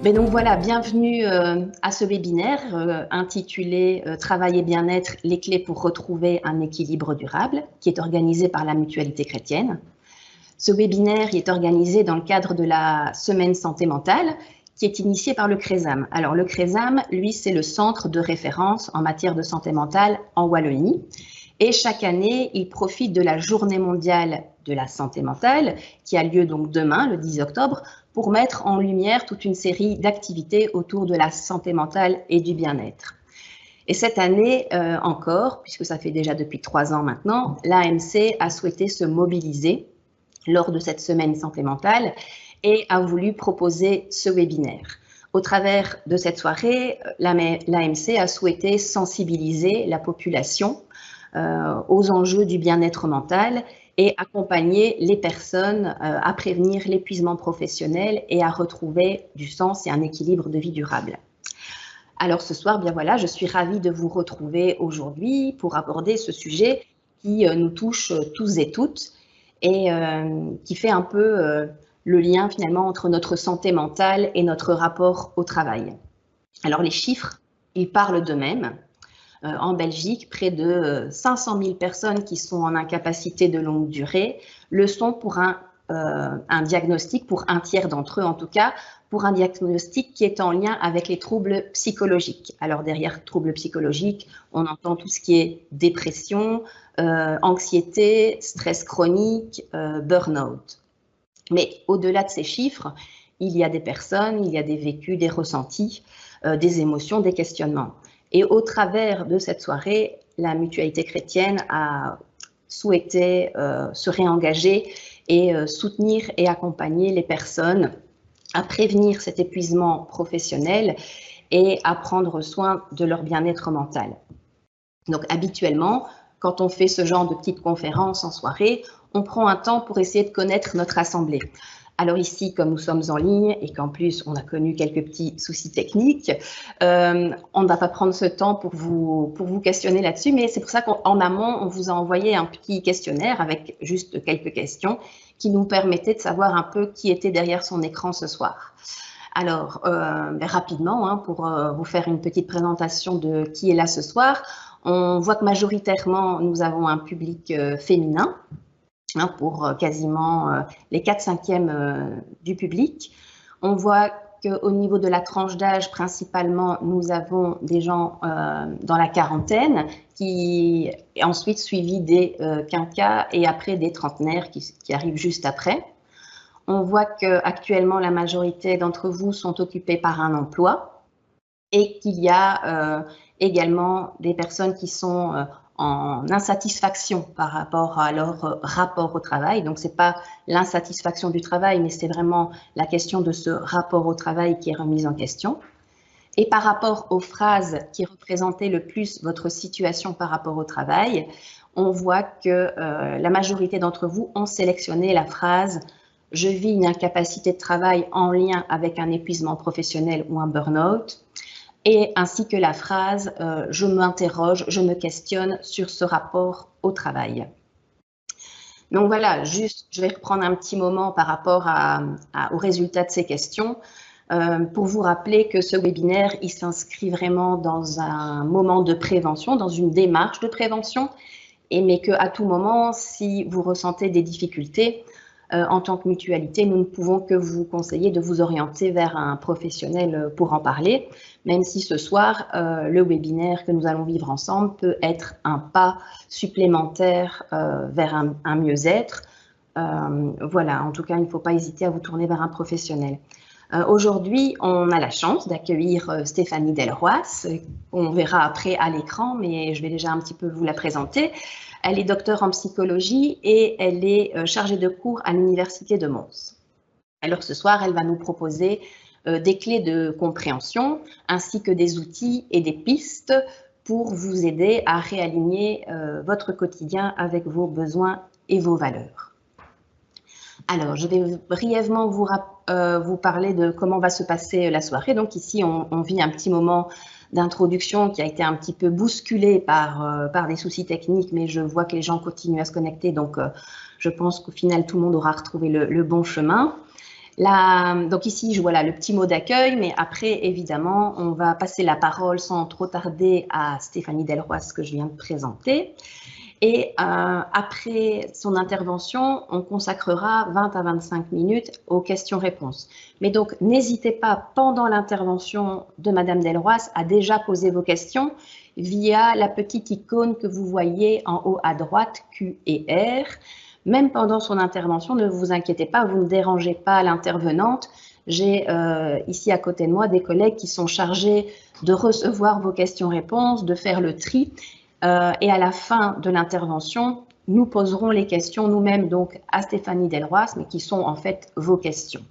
Mais donc voilà, bienvenue à ce webinaire intitulé Travail et bien-être, les clés pour retrouver un équilibre durable, qui est organisé par la Mutualité chrétienne. Ce webinaire est organisé dans le cadre de la Semaine Santé mentale, qui est initiée par le CRESAM. Alors le CRESAM, lui, c'est le centre de référence en matière de santé mentale en Wallonie. Et chaque année, il profite de la Journée mondiale de la santé mentale, qui a lieu donc demain, le 10 octobre, pour mettre en lumière toute une série d'activités autour de la santé mentale et du bien-être. Et cette année encore, puisque ça fait déjà depuis 3 ans maintenant, l'AMC a souhaité se mobiliser lors de cette semaine santé mentale et a voulu proposer ce webinaire. Au travers de cette soirée, l'AMC a souhaité sensibiliser la population aux enjeux du bien-être mental et accompagner les personnes à prévenir l'épuisement professionnel et à retrouver du sens et un équilibre de vie durable. Alors ce soir, bien voilà, je suis ravie de vous retrouver aujourd'hui pour aborder ce sujet qui nous touche tous et toutes et qui fait un peu le lien finalement entre notre santé mentale et notre rapport au travail. Alors les chiffres, ils parlent d'eux-mêmes. En Belgique, près de 500 000 personnes qui sont en incapacité de longue durée le sont pour un diagnostic, pour un tiers d'entre eux en tout cas, pour un diagnostic qui est en lien avec les troubles psychologiques. Alors derrière troubles psychologiques, on entend tout ce qui est dépression, anxiété, stress chronique, burn-out. Mais au-delà de ces chiffres, il y a des personnes, il y a des vécus, des ressentis, des émotions, des questionnements. Et au travers de cette soirée, la Mutualité chrétienne a souhaité se réengager et soutenir et accompagner les personnes à prévenir cet épuisement professionnel et à prendre soin de leur bien-être mental. Donc habituellement, quand on fait ce genre de petites conférences en soirée, on prend un temps pour essayer de connaître notre assemblée. Alors ici, comme nous sommes en ligne et qu'en plus on a connu quelques petits soucis techniques, on ne va pas prendre ce temps pour vous questionner là-dessus, mais c'est pour ça qu'en amont, on vous a envoyé un petit questionnaire avec juste quelques questions qui nous permettaient de savoir un peu qui était derrière son écran ce soir. Alors, rapidement, pour vous faire une petite présentation de qui est là ce soir, on voit que majoritairement, nous avons un public féminin, pour quasiment les 4/5 du public. On voit qu'au niveau de la tranche d'âge, principalement, nous avons des gens dans la quarantaine, qui ensuite suivis des quinquas et après des trentenaires qui arrivent juste après. On voit qu'actuellement, la majorité d'entre vous sont occupés par un emploi et qu'il y a également des personnes qui sont en insatisfaction par rapport à leur rapport au travail. Donc, ce n'est pas l'insatisfaction du travail, mais c'est vraiment la question de ce rapport au travail qui est remise en question. Et par rapport aux phrases qui représentaient le plus votre situation par rapport au travail, on voit que la majorité d'entre vous ont sélectionné la phrase « Je vis une incapacité de travail en lien avec un épuisement professionnel ou un burn-out » et ainsi que la phrase « Je m'interroge, je me questionne sur ce rapport au travail ». Donc voilà, juste, je vais reprendre un petit moment par rapport aux résultats de ces questions pour vous rappeler que ce webinaire, il s'inscrit vraiment dans un moment de prévention, dans une démarche de prévention, mais qu'à tout moment, si vous ressentez des difficultés, en tant que mutualité, nous ne pouvons que vous conseiller de vous orienter vers un professionnel pour en parler, même si ce soir, le webinaire que nous allons vivre ensemble peut être un pas supplémentaire vers un mieux-être. Voilà, en tout cas, il ne faut pas hésiter à vous tourner vers un professionnel. Aujourd'hui, on a la chance d'accueillir Stéphanie Delroas, qu'on verra après à l'écran, mais je vais déjà un petit peu vous la présenter. Elle est docteure en psychologie et elle est chargée de cours à l'Université de Mons. Alors ce soir, elle va nous proposer des clés de compréhension ainsi que des outils et des pistes pour vous aider à réaligner votre quotidien avec vos besoins et vos valeurs. Alors, je vais brièvement vous parler de comment va se passer la soirée. Donc ici, on vit un petit moment d'introduction qui a été un petit peu bousculé par des soucis techniques, mais je vois que les gens continuent à se connecter, donc je pense qu'au final, tout le monde aura retrouvé le bon chemin. Donc ici, voilà le petit mot d'accueil, mais après, évidemment, on va passer la parole sans trop tarder à Stéphanie Delroy, que je viens de présenter. Et après son intervention, on consacrera 20 à 25 minutes aux questions-réponses. Mais donc, n'hésitez pas, pendant l'intervention de Madame Delroy, à déjà poser vos questions via la petite icône que vous voyez en haut à droite, Q et R. Même pendant son intervention, ne vous inquiétez pas, vous ne dérangez pas l'intervenante. J'ai ici à côté de moi des collègues qui sont chargés de recevoir vos questions-réponses, de faire le tri. Et à la fin de l'intervention, nous poserons les questions nous-mêmes donc à Stéphanie Delroy, mais qui sont en fait vos questions.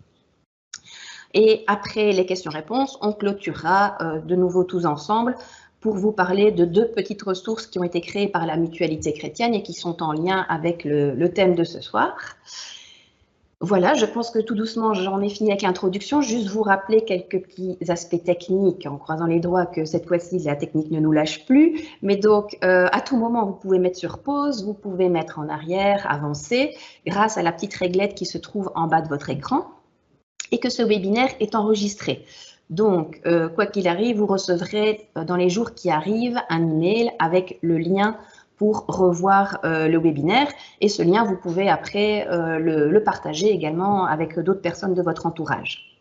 Et après les questions-réponses, on clôturera de nouveau tous ensemble pour vous parler de 2 petites ressources qui ont été créées par la Mutualité chrétienne et qui sont en lien avec le thème de ce soir. Voilà, je pense que tout doucement, j'en ai fini avec l'introduction. Juste vous rappeler quelques petits aspects techniques, en croisant les doigts que cette fois-ci, la technique ne nous lâche plus. Mais donc, à tout moment, vous pouvez mettre sur pause, vous pouvez mettre en arrière, avancer, grâce à la petite réglette qui se trouve en bas de votre écran, et que ce webinaire est enregistré. Donc, quoi qu'il arrive, vous recevrez dans les jours qui arrivent un email avec le lien pour revoir le webinaire. Et ce lien, vous pouvez après le partager également avec d'autres personnes de votre entourage.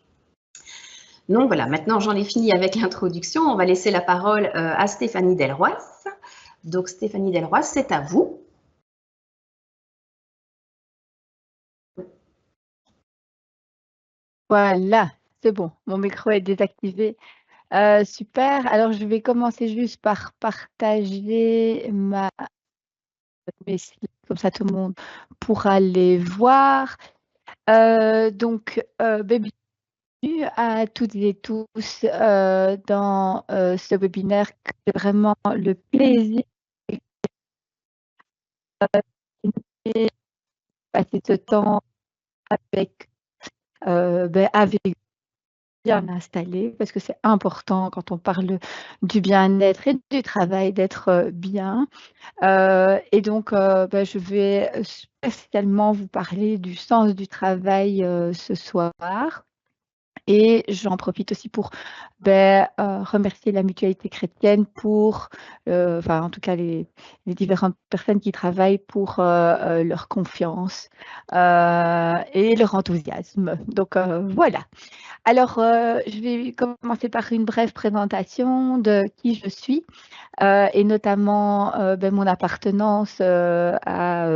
Donc voilà, maintenant j'en ai fini avec l'introduction. On va laisser la parole à Stéphanie Delroy. Donc Stéphanie Delroy, c'est à vous. Voilà, c'est bon, mon micro est désactivé. Super, alors je vais commencer juste par partager mes slides, comme ça tout le monde pourra les voir. Donc, bienvenue à toutes et tous dans ce webinaire. C'est vraiment le plaisir de passer ce temps avec bien installé, parce que c'est important quand on parle du bien-être et du travail d'être bien. Et donc, je vais spécialement vous parler du sens du travail ce soir. Et j'en profite aussi pour remercier la Mutualité chrétienne pour, en tout cas les différentes personnes qui travaillent pour leur confiance et leur enthousiasme. Donc voilà. Alors, je vais commencer par une brève présentation de qui je suis et notamment mon appartenance à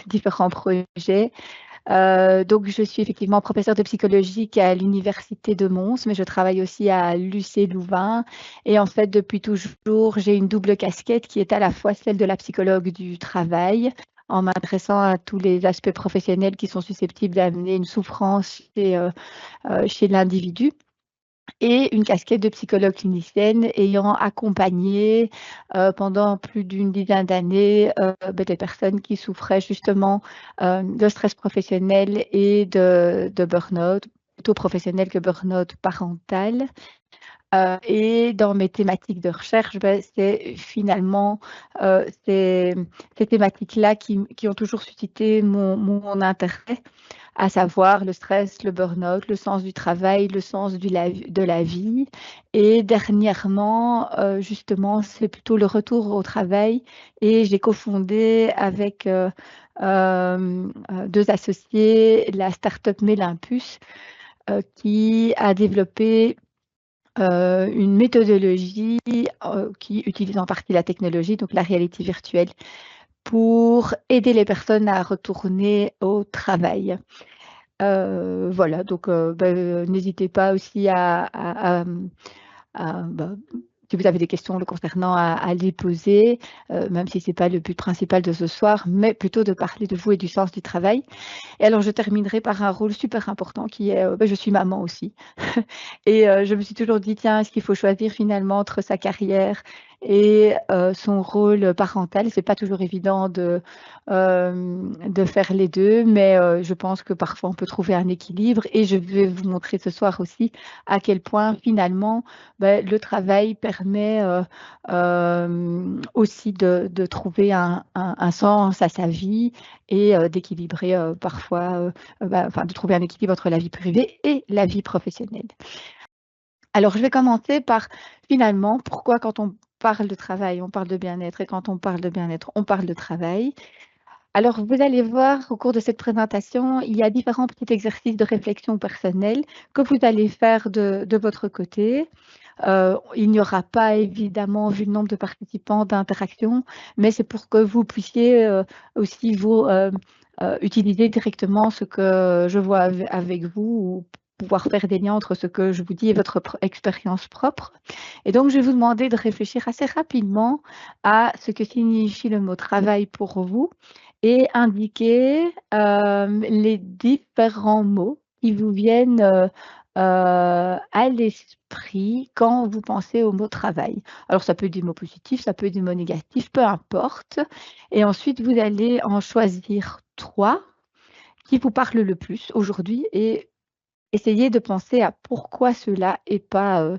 différents projets. Donc, je suis effectivement professeure de psychologie à l'Université de Mons, mais je travaille aussi à l'UC Louvain. Et en fait, depuis toujours, j'ai une double casquette qui est à la fois celle de la psychologue du travail, en m'adressant à tous les aspects professionnels qui sont susceptibles d'amener une souffrance chez l'individu, et une casquette de psychologue clinicienne ayant accompagné pendant plus d'une dizaine d'années des personnes qui souffraient justement de stress professionnel et de burn-out, plutôt professionnel que burn-out parental. Et dans mes thématiques de recherche, c'est finalement ces thématiques-là qui ont toujours suscité mon intérêt, à savoir le stress, le burn-out, le sens du travail, le sens de la vie. Et dernièrement, justement, c'est plutôt le retour au travail. Et j'ai cofondé avec 2 associés la start-up Mélimpus, qui a développé une méthodologie qui utilise en partie la technologie, donc la réalité virtuelle, pour aider les personnes à retourner au travail. Voilà, donc n'hésitez pas aussi si vous avez des questions le concernant, à les poser, même si ce n'est pas le but principal de ce soir, mais plutôt de parler de vous et du sens du travail. Et alors, je terminerai par un rôle super important qui est, je suis maman aussi. Et je me suis toujours dit, tiens, est-ce qu'il faut choisir finalement entre sa carrière et son rôle parental. C'est pas toujours évident de faire les deux, mais je pense que parfois on peut trouver un équilibre et je vais vous montrer ce soir aussi à quel point finalement le travail permet aussi de trouver un sens à sa vie et d'équilibrer parfois, enfin de trouver un équilibre entre la vie privée et la vie professionnelle. Alors, je vais commencer par, finalement, pourquoi quand on parle de travail, on parle de bien-être et quand on parle de bien-être, on parle de travail. Alors, vous allez voir au cours de cette présentation, il y a différents petits exercices de réflexion personnelle que vous allez faire de votre côté. Il n'y aura pas évidemment, vu le nombre de participants, d'interaction, mais c'est pour que vous puissiez aussi vous utiliser directement ce que je vois avec vous ou pouvoir faire des liens entre ce que je vous dis et votre expérience propre. Et donc, je vais vous demander de réfléchir assez rapidement à ce que signifie le mot travail pour vous et indiquer les différents mots qui vous viennent à l'esprit quand vous pensez au mot travail. Alors, ça peut être des mots positifs, ça peut être des mots négatifs, peu importe. Et ensuite, vous allez en choisir 3 qui vous parlent le plus aujourd'hui et essayer de penser à pourquoi cela et pas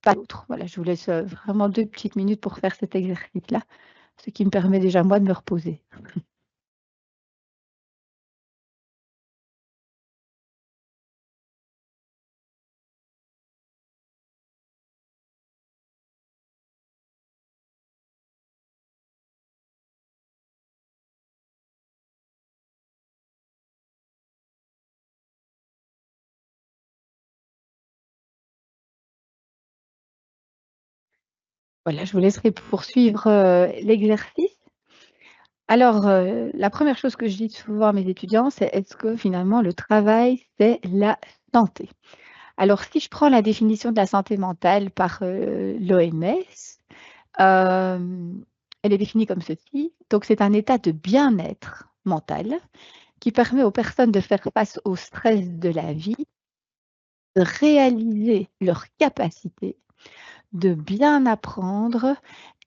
l'autre. Voilà, je vous laisse vraiment 2 petites minutes pour faire cet exercice-là, ce qui me permet déjà, moi, de me reposer. Voilà, je vous laisserai poursuivre l'exercice. Alors, la première chose que je dis souvent à mes étudiants, c'est: «Est-ce que finalement le travail, c'est la santé?» Alors, si je prends la définition de la santé mentale par l'OMS, elle est définie comme ceci: donc c'est un état de bien-être mental qui permet aux personnes de faire face au stress de la vie, de réaliser leurs capacités, de bien apprendre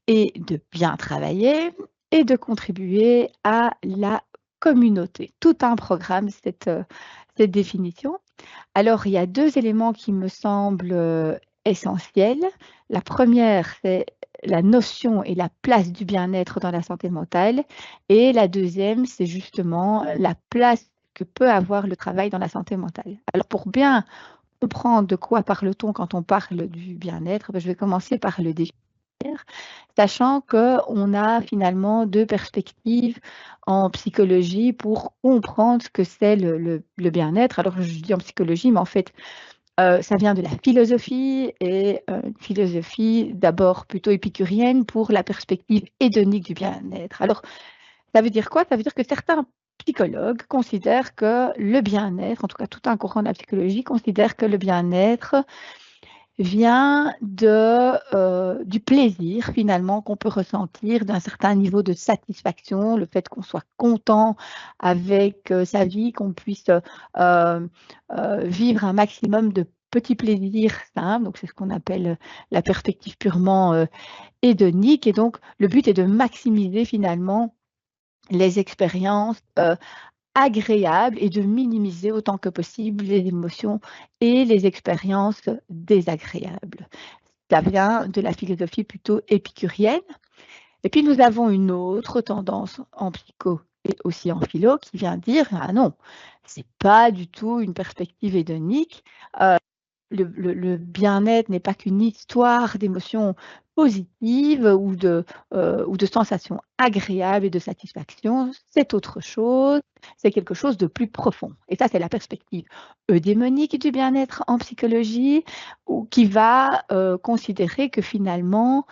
et de bien travailler et de contribuer à la communauté. Tout un programme, cette définition. Alors, il y a 2 éléments qui me semblent essentiels. La première, c'est la notion et la place du bien-être dans la santé mentale et la deuxième, c'est justement la place que peut avoir le travail dans la santé mentale. Alors, pour bien comprendre de quoi parle-t-on quand on parle du bien-être, je vais commencer par le définir, sachant qu'on a finalement 2 perspectives en psychologie pour comprendre ce que c'est le bien-être. Alors, je dis en psychologie, mais en fait, ça vient de la philosophie et une philosophie d'abord plutôt épicurienne pour la perspective hédonique du bien-être. Alors, ça veut dire quoi? Ça veut dire que certains psychologues considèrent que le bien-être, en tout cas tout un courant de la psychologie, considère que le bien-être vient du plaisir finalement qu'on peut ressentir, d'un certain niveau de satisfaction, le fait qu'on soit content avec sa vie, qu'on puisse vivre un maximum de petits plaisirs simples. Donc c'est ce qu'on appelle la perspective purement hédonique. Et donc le but est de maximiser finalement les expériences agréables et de minimiser autant que possible les émotions et les expériences désagréables. Ça vient de la philosophie plutôt épicurienne. Et puis nous avons une autre tendance en psycho et aussi en philo qui vient dire: «Ah non, c'est pas du tout une perspective hédonique, le bien-être n'est pas qu'une histoire d'émotions positives ou de sensations agréables et de satisfaction, c'est autre chose, c'est quelque chose de plus profond». Et ça, c'est la perspective eudémonique du bien-être en psychologie, ou qui va considérer que finalement,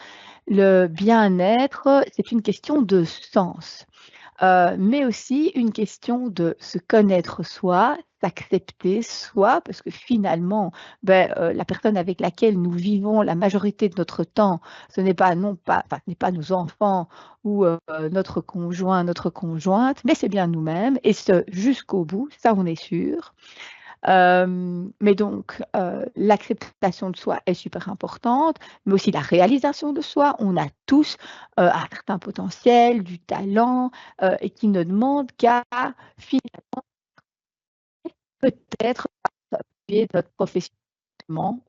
le bien-être, c'est une question de sens. Mais aussi une question de se connaître soi, s'accepter soi, parce que finalement, la personne avec laquelle nous vivons la majorité de notre temps, ce n'est pas ce n'est pas nos enfants ou notre conjoint, notre conjointe, mais c'est bien nous-mêmes et ce jusqu'au bout, ça on est sûr. Mais donc, l'acceptation de soi est super importante, mais aussi la réalisation de soi. On a tous un certain potentiel, du talent, et qui ne demande qu'à finalement peut-être appuyer notre professionnellement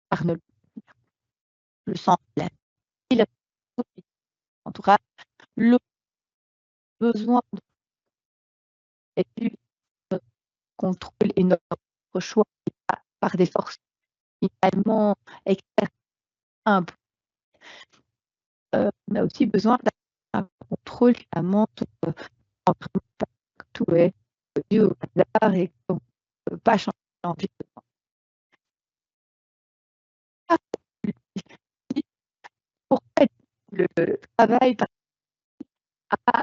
par le sens de la vie, l'entourage, le besoin de contrôle et notre choix par des forces finalement externes. On a aussi besoin d'un contrôle finalement tout est dû au hasard et qu'on ne peut pas changer l'environnement. Pourquoi le travail a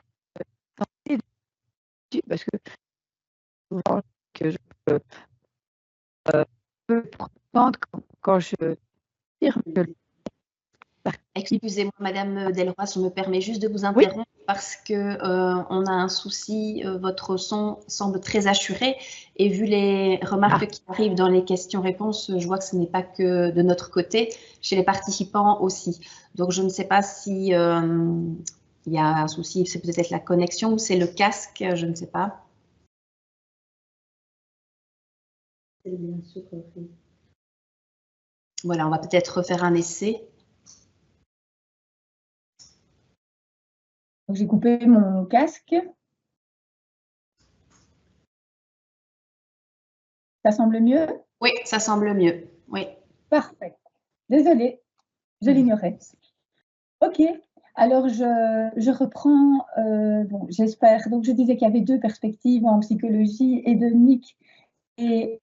parce que souvent que je peux prendre quand je dire que Excusez-moi, Madame Delroy, je me permets juste de vous oui, interrompre parce que on a un souci. Votre son semble très assuré et vu les remarques qui arrivent dans les questions-réponses, je vois que ce n'est pas que de notre côté, chez les participants aussi. Donc, je ne sais pas si il y a un souci, c'est peut-être la connexion ou c'est le casque, je ne sais pas. Voilà, on va peut-être refaire un essai. J'ai coupé mon casque. Ça semble mieux? Oui, ça semble mieux. Oui. Parfait. Désolée, je l'ignorais. Ok, alors je reprends. Bon, j'espère. Donc, je disais qu'il y avait deux perspectives en psychologie, hédonique et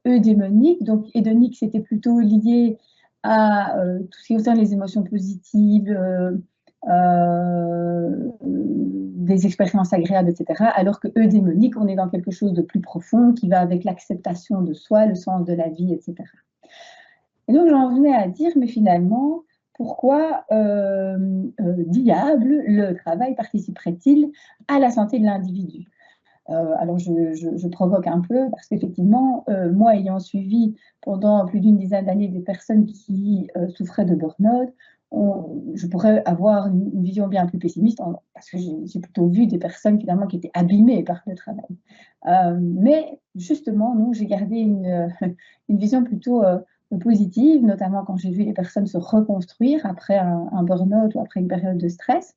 eudémonique. Donc, hédonique, c'était plutôt lié à tout ce qui concerne les émotions positives, des expériences agréables, etc. Alors que eudémonique, on est dans quelque chose de plus profond qui va avec l'acceptation de soi, le sens de la vie, etc. Et donc, j'en venais à dire, mais finalement, pourquoi diable le travail participerait-il à la santé de l'individu? Alors, je provoque un peu parce qu'effectivement, moi, ayant suivi pendant plus d'une dizaine d'années des personnes qui souffraient de burn-out, je pourrais avoir une vision bien plus pessimiste parce que j'ai plutôt vu des personnes finalement qui étaient abîmées par le travail. Mais justement, nous, j'ai gardé une vision plutôt positive, notamment quand j'ai vu les personnes se reconstruire après un burn-out ou après une période de stress.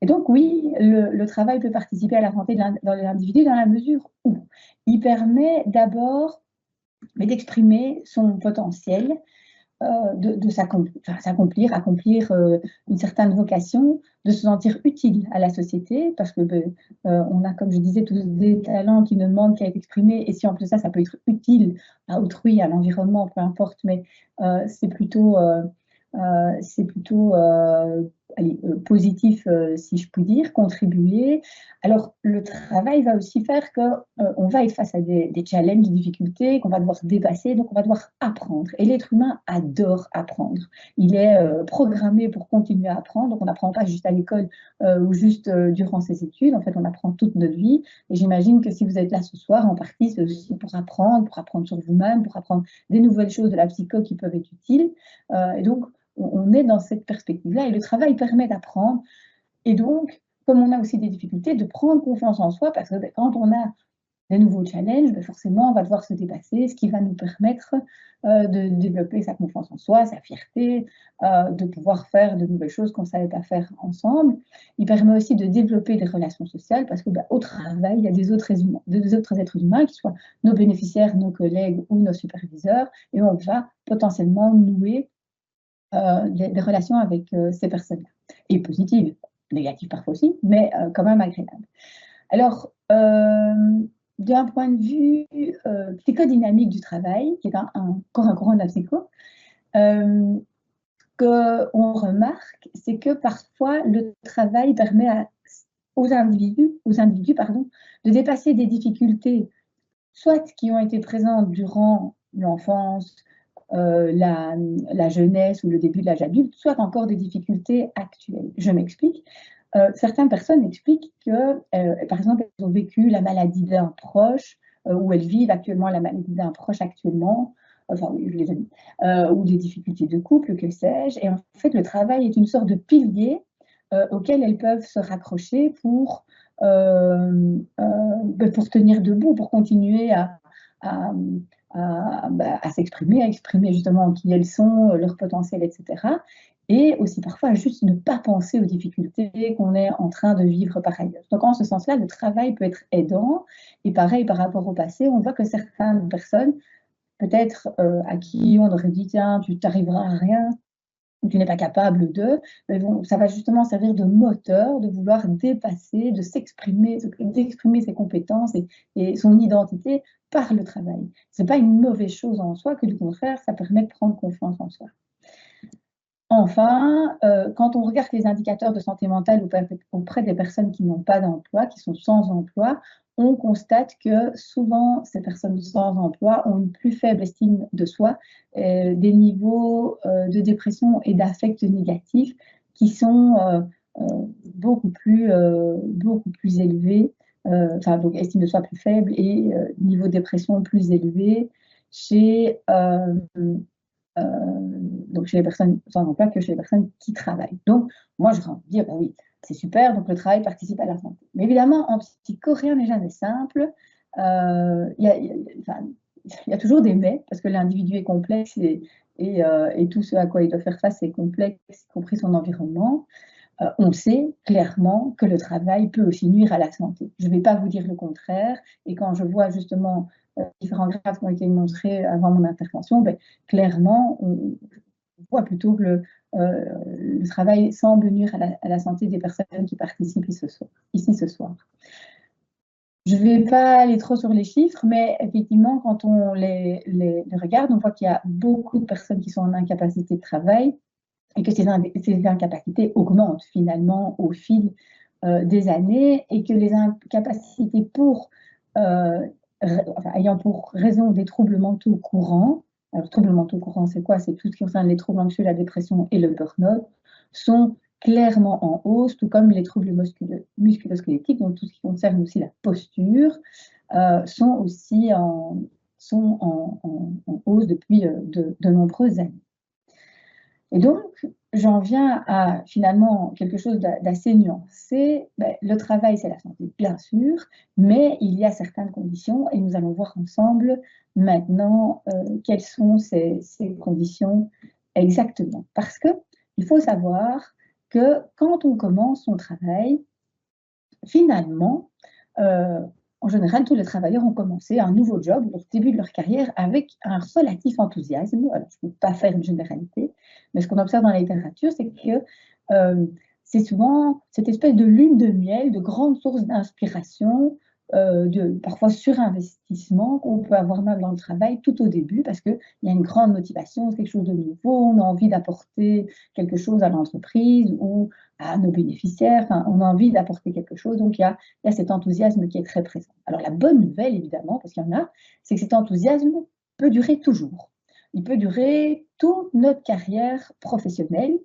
Et donc, oui, le travail peut participer à la santé de l'individu dans la mesure où il permet d'abord d'exprimer son potentiel, de s'accomplir, accomplir une certaine vocation, de se sentir utile à la société, parce que on a, comme je disais, tous des talents qui ne demandent qu'à être exprimés, et si en plus ça peut être utile à autrui, à l'environnement, peu importe, mais c'est plutôt positif, si je puis dire, contribuer. Alors, le travail va aussi faire qu'on va être face à des challenges, des difficultés qu'on va devoir dépasser, donc on va devoir apprendre. Et l'être humain adore apprendre. Il est programmé pour continuer à apprendre, donc on n'apprend pas juste à l'école ou juste durant ses études, en fait, on apprend toute notre vie. Et j'imagine que si vous êtes là ce soir, en partie, c'est aussi pour apprendre sur vous-même, pour apprendre des nouvelles choses de la psycho qui peuvent être utiles. Et donc, on est dans cette perspective-là et le travail permet d'apprendre. Et donc, comme on a aussi des difficultés, de prendre confiance en soi parce que quand on a des nouveaux challenges, forcément, on va devoir se dépasser, ce qui va nous permettre de développer sa confiance en soi, sa fierté, de pouvoir faire de nouvelles choses qu'on ne savait pas faire ensemble. Il permet aussi de développer des relations sociales parce qu'au travail, il y a des autres êtres humains, qui soient nos bénéficiaires, nos collègues ou nos superviseurs, et on va potentiellement nouer des relations avec ces personnes-là. Et positives, négatives parfois aussi, mais quand même agréables. Alors, d'un point de vue psychodynamique du travail, qui est encore un courant de la psycho, qu'on remarque, c'est que parfois le travail permet aux individus de dépasser des difficultés, soit qui ont été présentes durant l'enfance, la jeunesse ou le début de l'âge adulte, soit encore des difficultés actuelles. Je m'explique. Certaines personnes expliquent que, par exemple, elles ont vécu la maladie d'un proche où elles vivent actuellement la maladie d'un proche actuellement, enfin oui, je les ai mis, ou des difficultés de couple, que sais-je. Et en fait, le travail est une sorte de pilier auquel elles peuvent se raccrocher pour tenir debout, pour continuer à, à s'exprimer, à exprimer justement qui elles sont, leur potentiel, etc. Et aussi parfois juste ne pas penser aux difficultés qu'on est en train de vivre par ailleurs. Donc en ce sens-là, le travail peut être aidant. Et pareil, par rapport au passé, on voit que certaines personnes, peut-être à qui on aurait dit, tiens, tu t'arriveras à rien, tu n'es pas capable de, bon, ça va justement servir de moteur, de vouloir dépasser, de s'exprimer, d'exprimer ses compétences et son identité par le travail. Ce n'est pas une mauvaise chose en soi, que du contraire, ça permet de prendre confiance en soi. Enfin, quand on regarde les indicateurs de santé mentale auprès des personnes qui n'ont pas d'emploi, qui sont sans emploi, on constate que souvent, ces personnes sans emploi ont une plus faible estime de soi, des niveaux de dépression et d'affect négatifs qui sont beaucoup plus élevés, enfin, donc estime de soi plus faible et niveau de dépression plus élevé chez donc chez les personnes sans emploi que chez les personnes qui travaillent. Donc, moi, je vais dire, bah oui, c'est super, donc le travail participe à la santé. Mais évidemment, en psycho, rien n'est jamais simple. Il y a toujours des mais, parce que l'individu est complexe et tout ce à quoi il doit faire face est complexe, y compris son environnement. On sait clairement que le travail peut aussi nuire à la santé. Je ne vais pas vous dire le contraire. Et quand je vois justement différents graphes qui ont été montrés avant mon intervention, ben, clairement, on voit plutôt que le travail semble nuire à la santé des personnes qui participent ici ce soir. Je ne vais pas aller trop sur les chiffres, mais effectivement, quand on les regarde, on voit qu'il y a beaucoup de personnes qui sont en incapacité de travail et que ces incapacités augmentent finalement au fil des années et que les incapacités ayant pour raison des troubles mentaux courants, alors troubles mentaux courants c'est quoi? C'est tout ce qui concerne les troubles anxieux, la dépression et le burn-out, sont clairement en hausse, tout comme les troubles musculo-squelettiques, donc tout ce qui concerne aussi la posture, sont aussi en hausse depuis de nombreuses années. Et donc, j'en viens à finalement quelque chose d'assez nuancé. Le travail, c'est la santé, bien sûr, mais il y a certaines conditions et nous allons voir ensemble maintenant quelles sont ces conditions exactement. Parce qu'il faut savoir que quand on commence son travail, finalement, en général, tous les travailleurs ont commencé un nouveau job au début de leur carrière avec un relatif enthousiasme. Alors, je ne peux pas faire une généralité, mais ce qu'on observe dans la littérature, c'est que c'est souvent cette espèce de lune de miel, de grande source d'inspiration, de parfois surinvestissement qu'on peut avoir même dans le travail tout au début, parce qu'il y a une grande motivation, c'est quelque chose de nouveau, on a envie d'apporter quelque chose à l'entreprise ou à nos bénéficiaires, enfin, on a envie d'apporter quelque chose, donc il y a cet enthousiasme qui est très présent. Alors la bonne nouvelle, évidemment, parce qu'il y en a, c'est que cet enthousiasme peut durer toujours. Il peut durer toute notre carrière professionnelle,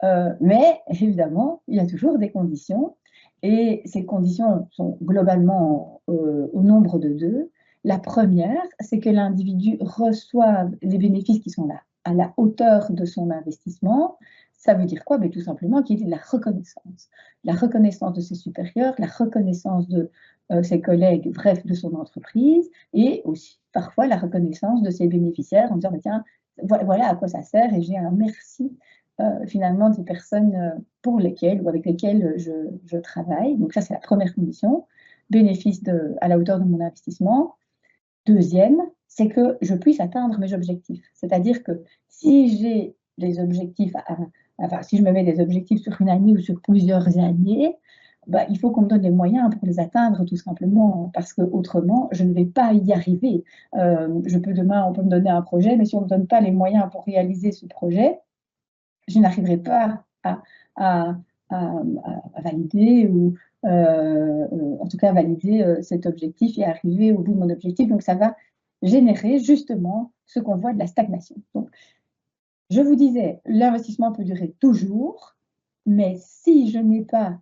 mais évidemment, il y a toujours des conditions, et ces conditions sont globalement au nombre de 2. La première, c'est que l'individu reçoive les bénéfices qui sont là, à la hauteur de son investissement. Ça veut dire quoi? Tout simplement qu'il y ait de la reconnaissance de ses supérieurs, la reconnaissance de ses collègues, bref, de son entreprise, et aussi parfois la reconnaissance de ses bénéficiaires en disant, tiens, voilà à quoi ça sert, et j'ai un merci finalement des personnes pour lesquelles ou avec lesquelles je travaille. Donc ça, c'est la première condition, bénéfice à la hauteur de mon investissement. Deuxième, c'est que je puisse atteindre mes objectifs. C'est-à-dire que si j'ai des objectifs, si je me mets des objectifs sur une année ou sur plusieurs années, il faut qu'on me donne les moyens pour les atteindre tout simplement, parce qu'autrement, je ne vais pas y arriver. Demain, on peut me donner un projet, mais si on ne me donne pas les moyens pour réaliser ce projet, je n'arriverai pas à valider ou en tout cas valider cet objectif et arriver au bout de mon objectif. Donc ça va générer justement ce qu'on voit de la stagnation. Donc je vous disais, l'investissement peut durer toujours, mais si je n'ai pas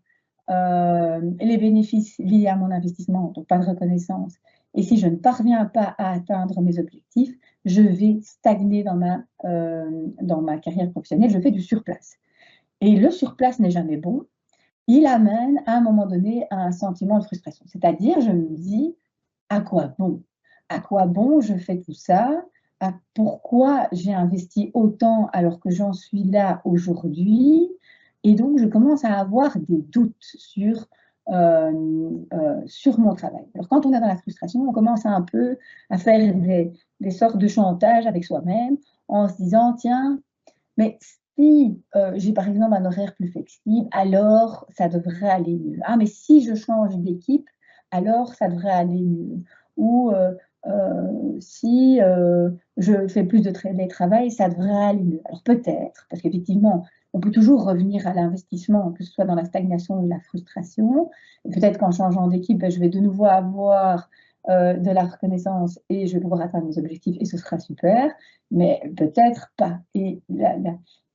les bénéfices liés à mon investissement, donc pas de reconnaissance, Et si je ne parviens pas à atteindre mes objectifs, je vais stagner dans ma carrière professionnelle, je fais du surplace. Et le surplace n'est jamais bon. Il amène à un moment donné à un sentiment de frustration. C'est-à-dire, je me dis, à quoi bon? À quoi bon je fais tout ça? Pourquoi j'ai investi autant alors que j'en suis là aujourd'hui? Et donc, je commence à avoir des doutes sur mon travail. Alors, quand on est dans la frustration, on commence un peu à faire des sortes de chantage avec soi-même en se disant, tiens, mais si j'ai par exemple un horaire plus flexible, alors ça devrait aller mieux. Ah, mais si je change d'équipe, alors ça devrait aller mieux. Ou si je fais plus de télétravail, ça devrait aller mieux. Alors peut-être, parce qu'effectivement, on peut toujours revenir à l'investissement, que ce soit dans la stagnation ou la frustration. Peut-être qu'en changeant d'équipe, ben, je vais de nouveau avoir de la reconnaissance et je vais pouvoir atteindre mes objectifs et ce sera super, mais peut-être pas. Et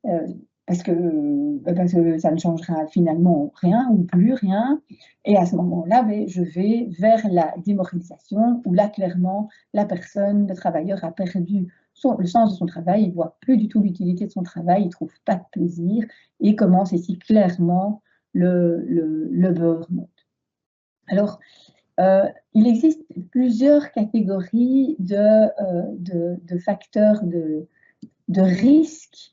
euh, parce que ça ne changera finalement rien ou plus rien. Et à ce moment-là, ben, je vais vers la démoralisation où là, clairement, la personne, le travailleur a perdu le sens de son travail, il ne voit plus du tout l'utilité de son travail, il ne trouve pas de plaisir et commence ici clairement le burn-out. Alors, il existe plusieurs catégories de facteurs de risque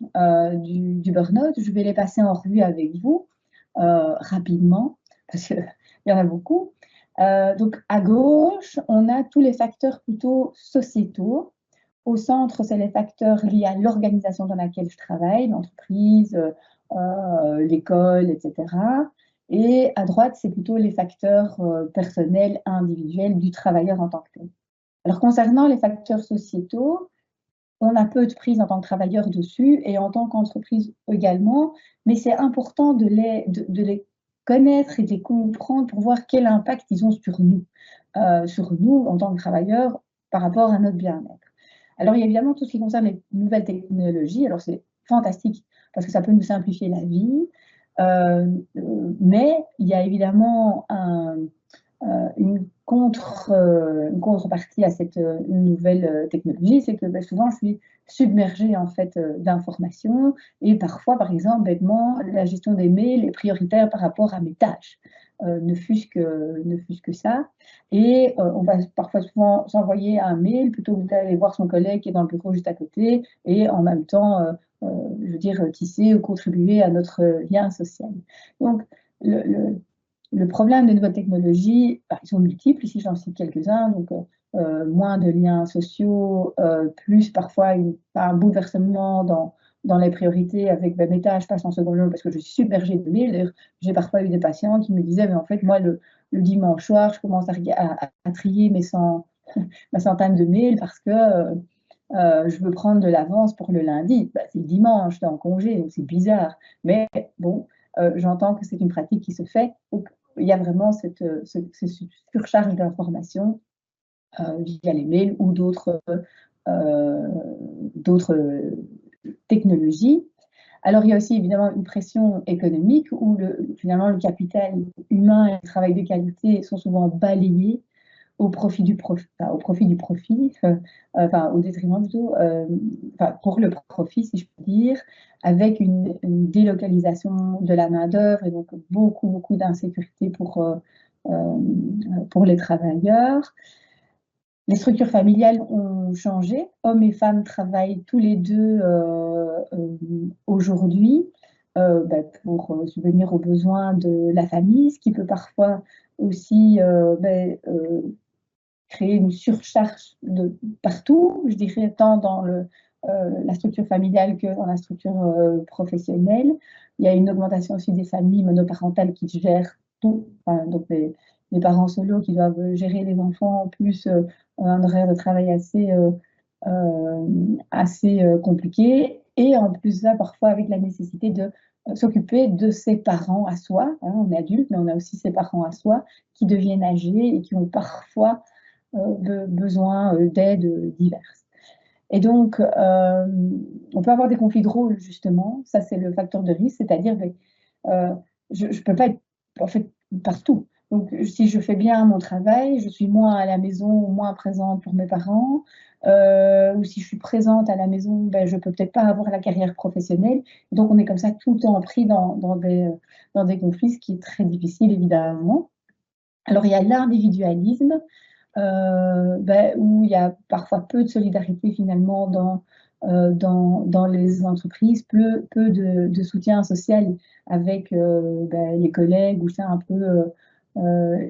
du burn-out. Je vais les passer en revue avec vous rapidement, parce qu'il y en a beaucoup. Donc, à gauche, on a tous les facteurs plutôt sociétaux. Au centre, c'est les facteurs liés à l'organisation dans laquelle je travaille, l'entreprise, l'école, etc. Et à droite, c'est plutôt les facteurs personnels, individuels du travailleur en tant que tel. Alors, concernant les facteurs sociétaux, on a peu de prise en tant que travailleur dessus et en tant qu'entreprise également, mais c'est important de les connaître et de les comprendre pour voir quel impact ils ont sur nous en tant que travailleurs par rapport à notre bien-être. Alors, il y a évidemment tout ce qui concerne les nouvelles technologies. Alors, c'est fantastique parce que ça peut nous simplifier la vie, mais il y a évidemment une contrepartie à cette nouvelle technologie, c'est que souvent je suis submergée en fait d'informations et parfois, par exemple, bêtement, la gestion des mails est prioritaire par rapport à mes tâches. Ne fût-ce que ça. Et on va parfois souvent s'envoyer un mail plutôt que d'aller voir son collègue qui est dans le bureau juste à côté et en même temps, je veux dire, tisser ou contribuer à notre lien social. Donc, le problème des nouvelles technologies, ils sont multiples, ici j'en cite quelques-uns, donc moins de liens sociaux, plus parfois un bouleversement dans les priorités avec mes tâches passent en second lieu parce que je suis submergée de mails. J'ai parfois eu des patients qui me disaient, mais en fait, moi, le dimanche soir, je commence à trier ma centaine de mails parce que je veux prendre de l'avance pour le lundi. C'est le dimanche, je suis en congé, donc c'est bizarre. Mais bon, j'entends que c'est une pratique qui se fait. Donc, il y a vraiment cette surcharge d'informations via les mails ou d'autres technologies. Alors, il y a aussi évidemment une pression économique où finalement le capital humain et le travail de qualité sont souvent balayés au profit du profit, au détriment plutôt, pour le profit, si je peux dire, avec une délocalisation de la main-d'œuvre et donc beaucoup d'insécurité pour les travailleurs. Les structures familiales ont changé. Hommes et femmes travaillent tous les deux aujourd'hui pour subvenir aux besoins de la famille, ce qui peut parfois aussi créer une surcharge de partout, je dirais, tant dans la structure familiale que dans la structure professionnelle. Il y a une augmentation aussi des familles monoparentales qui gèrent tout, donc les parents solos qui doivent gérer les enfants, plus un horaire de travail assez compliqué. Et en plus de ça, parfois avec la nécessité de s'occuper de ses parents à soi. On est adulte, mais on a aussi ses parents à soi qui deviennent âgés et qui ont parfois besoin d'aides diverses. Et donc, on peut avoir des conflits de rôle, justement. Ça, c'est le facteur de risque, c'est-à-dire je ne peux pas être en fait partout. Donc, si je fais bien mon travail, je suis moins à la maison ou moins présente pour mes parents. Ou si je suis présente à la maison, ben, je peux peut-être pas avoir la carrière professionnelle. Donc, on est comme ça tout le temps pris dans des conflits, ce qui est très difficile, évidemment. Alors, il y a l'individualisme, ben, où il y a parfois peu de solidarité finalement dans les entreprises, peu de soutien social avec ben, les collègues, où c'est un peu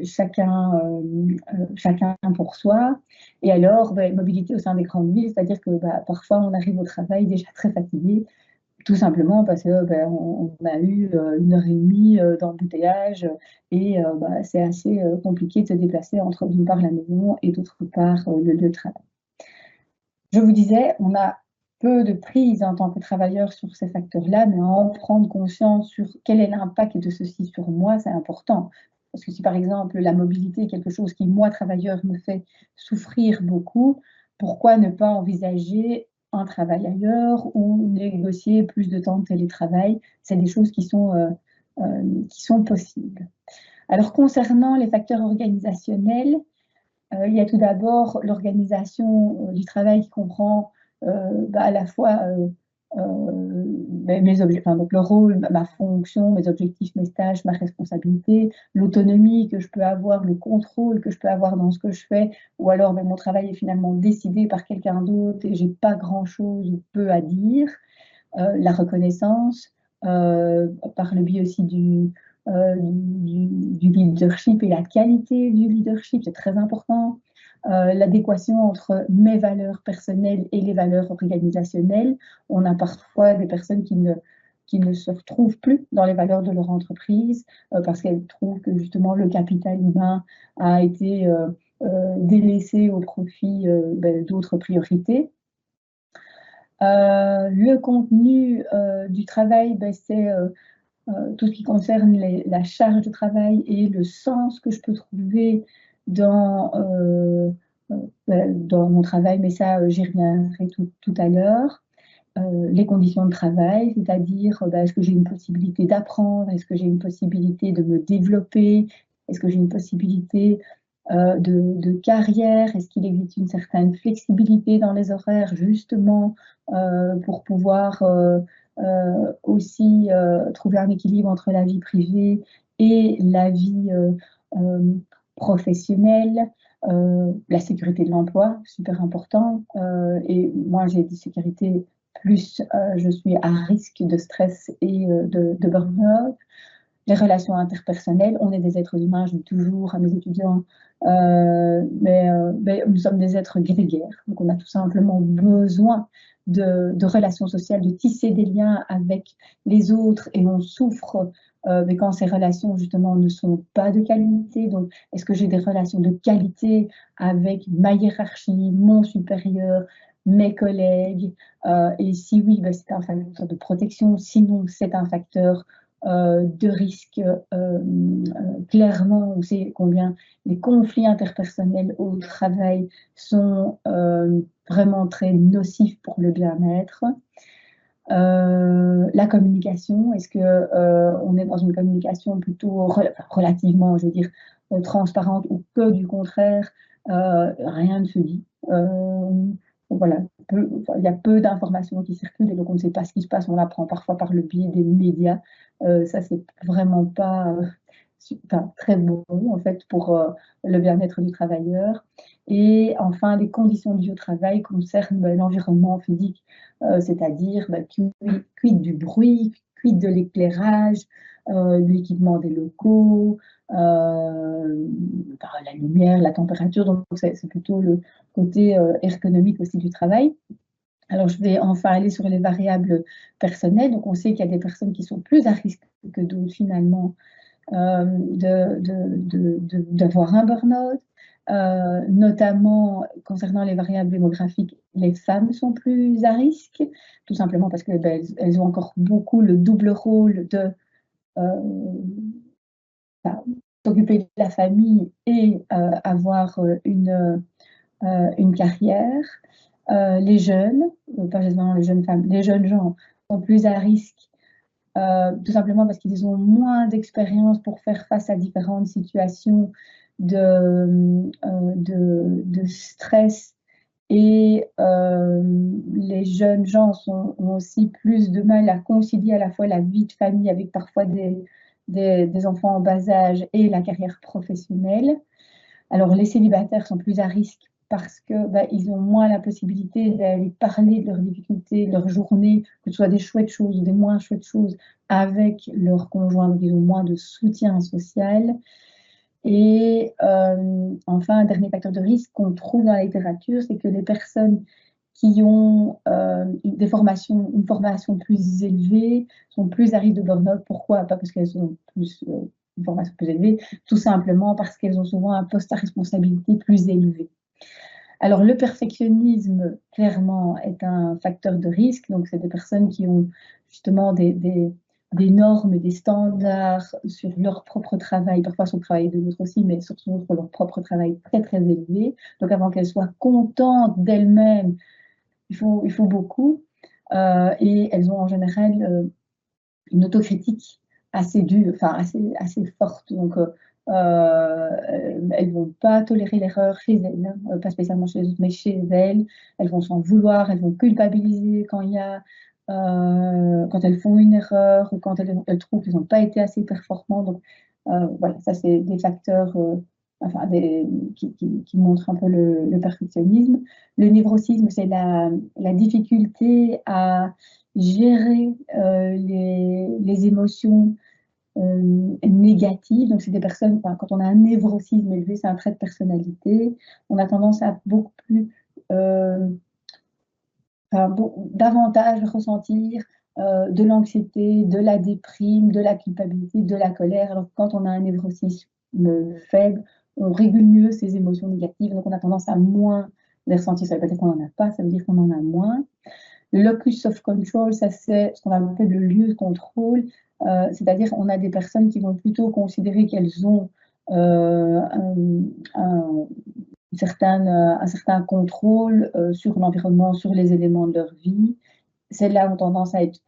chacun pour soi. Et alors, ben, mobilité au sein des grandes villes, c'est-à-dire que ben, parfois on arrive au travail déjà très fatigué, tout simplement parce que ben, on a eu 1 heure et demie d'embouteillage et ben, c'est assez compliqué de se déplacer entre d'une part la maison et d'autre part le lieu de travail. Je vous disais, on a peu de prise en tant que travailleur sur ces facteurs-là, mais en prendre conscience sur quel est l'impact de ceci sur moi, c'est important. Parce que si par exemple la mobilité est quelque chose qui, moi, travailleur, me fait souffrir beaucoup, pourquoi ne pas envisager un travail ailleurs ou négocier plus de temps de télétravail? C'est des choses qui sont possibles. Alors concernant les facteurs organisationnels, il y a tout d'abord l'organisation du travail qui comprend bah, à la fois mes objectifs, enfin, donc le rôle, ma fonction, mes objectifs, mes tâches, ma responsabilité, l'autonomie que je peux avoir, le contrôle que je peux avoir dans ce que je fais, ou alors mon travail est finalement décidé par quelqu'un d'autre et j'ai pas grand-chose ou peu à dire, la reconnaissance, par le biais aussi du leadership et la qualité du leadership, c'est très important. L'adéquation entre mes valeurs personnelles et les valeurs organisationnelles. On a parfois des personnes qui ne se retrouvent plus dans les valeurs de leur entreprise parce qu'elles trouvent que justement le capital humain a été délaissé au profit d'autres priorités. Le contenu du travail, c'est tout ce qui concerne la charge de travail et le sens que je peux trouver dans mon travail, mais ça, j'y reviendrai tout à l'heure. Les conditions de travail, c'est-à-dire est-ce que j'ai une possibilité d'apprendre, est-ce que j'ai une possibilité de me développer, est-ce que j'ai une possibilité de carrière, est-ce qu'il existe une certaine flexibilité dans les horaires justement pour pouvoir aussi trouver un équilibre entre la vie privée et la vie professionnelle. La sécurité de l'emploi, super important. Et moi, j'ai dit sécurité, plus je suis à risque de stress et de burn-out. Les relations interpersonnelles, on est des êtres humains, je dis toujours à mes étudiants, mais nous sommes des êtres grégaires. Donc, on a tout simplement besoin de relations sociales, de tisser des liens avec les autres et on souffre mais quand ces relations justement ne sont pas de qualité. Donc, est-ce que j'ai des relations de qualité avec ma hiérarchie, mon supérieur, mes collègues et si oui, c'est un facteur de protection, sinon c'est un facteur de risque clairement, on sait combien les conflits interpersonnels au travail sont vraiment très nocifs pour le bien-être. La communication, est-ce que on est dans une communication plutôt relativement, je veux dire, transparente ou que du contraire, rien ne se dit. Voilà, il y a peu d'informations qui circulent et donc on ne sait pas ce qui se passe, on l'apprend parfois par le biais des médias. Ça, c'est vraiment pas très bon en fait pour le bien-être du travailleur. Et enfin, les conditions de vie au travail concernent l'environnement physique, c'est-à-dire quid du bruit, quid de l'éclairage, de l'équipement des locaux, la lumière, la température. Donc, c'est plutôt le côté ergonomique aussi du travail. Alors, je vais enfin aller sur les variables personnelles. Donc, on sait qu'il y a des personnes qui sont plus à risque que d'autres finalement d'avoir un burn-out. Notamment concernant les variables démographiques, les femmes sont plus à risque, tout simplement parce qu'elles ont encore beaucoup le double rôle de s'occuper de la famille et avoir une carrière. Les jeunes, pas seulement les jeunes femmes, les jeunes gens sont plus à risque tout simplement parce qu'ils ont moins d'expérience pour faire face à différentes situations de stress. Et les jeunes gens ont aussi plus de mal à concilier à la fois la vie de famille avec parfois des enfants en bas âge et la carrière professionnelle. Alors les célibataires sont plus à risque parce que ils ont moins la possibilité d'aller parler de leurs difficultés, de leur journée, que ce soit des chouettes choses ou des moins chouettes choses, avec leur conjoint, donc ils ont moins de soutien social. Et enfin, un dernier facteur de risque qu'on trouve dans la littérature, c'est que les personnes qui ont une formation plus élevée sont plus à risque de burn-out. Pourquoi? Pas parce qu'elles ont une formation plus élevée, tout simplement parce qu'elles ont souvent un poste à responsabilité plus élevé. Alors, le perfectionnisme, clairement, est un facteur de risque. Donc, c'est des personnes qui ont justement des normes, des standards sur leur propre travail, parfois sur le travail de l'autre aussi, mais surtout sur leur propre travail très, très élevé. Donc, avant qu'elles soient contentes d'elles-mêmes, il faut beaucoup. Et elles ont en général une autocritique assez dure, enfin assez forte. Donc, elles ne vont pas tolérer l'erreur chez elles, pas spécialement chez les autres, mais chez elles. Elles vont s'en vouloir, elles vont culpabiliser quand elles font une erreur ou quand elles trouvent qu'elles n'ont pas été assez performantes. Donc, voilà, ça c'est des facteurs qui montrent un peu le perfectionnisme. Le névrosisme, c'est la difficulté à gérer les émotions négatives. Donc, c'est des personnes, quand on a un névrosisme élevé, c'est un trait de personnalité, on a tendance à beaucoup plus, davantage ressentir de l'anxiété, de la déprime, de la culpabilité, de la colère. Alors, quand on a un névrosisme faible, on régule mieux ses émotions négatives, donc on a tendance à moins les ressentir. Ça veut pas dire qu'on n'en a pas, ça veut dire qu'on en a moins. Le locus of control, ça c'est ce qu'on appelle le lieu de contrôle, c'est-à-dire on a des personnes qui vont plutôt considérer qu'elles ont un certain contrôle sur l'environnement, sur les éléments de leur vie. Celles-là ont tendance à être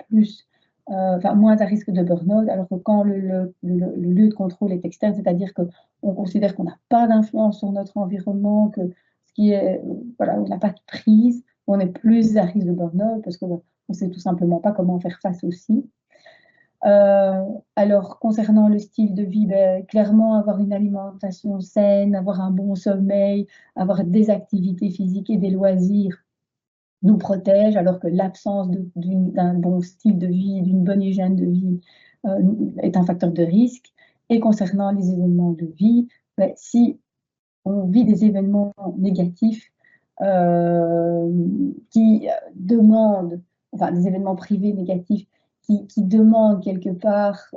moins à risque de burn-out, alors que quand le lieu de contrôle est externe, c'est-à-dire qu'on considère qu'on n'a pas d'influence sur notre environnement, que ce qui est, on n'a pas de prise, on est plus à risque de burn-out parce qu'on ne sait tout simplement pas comment faire face aussi. Alors, concernant le style de vie, clairement, avoir une alimentation saine, avoir un bon sommeil, avoir des activités physiques et des loisirs nous protège, alors que l'absence d'un bon style de vie, d'une bonne hygiène de vie est un facteur de risque. Et concernant les événements de vie, si on vit des événements négatifs qui demandent, enfin des événements privés négatifs qui demandent quelque part,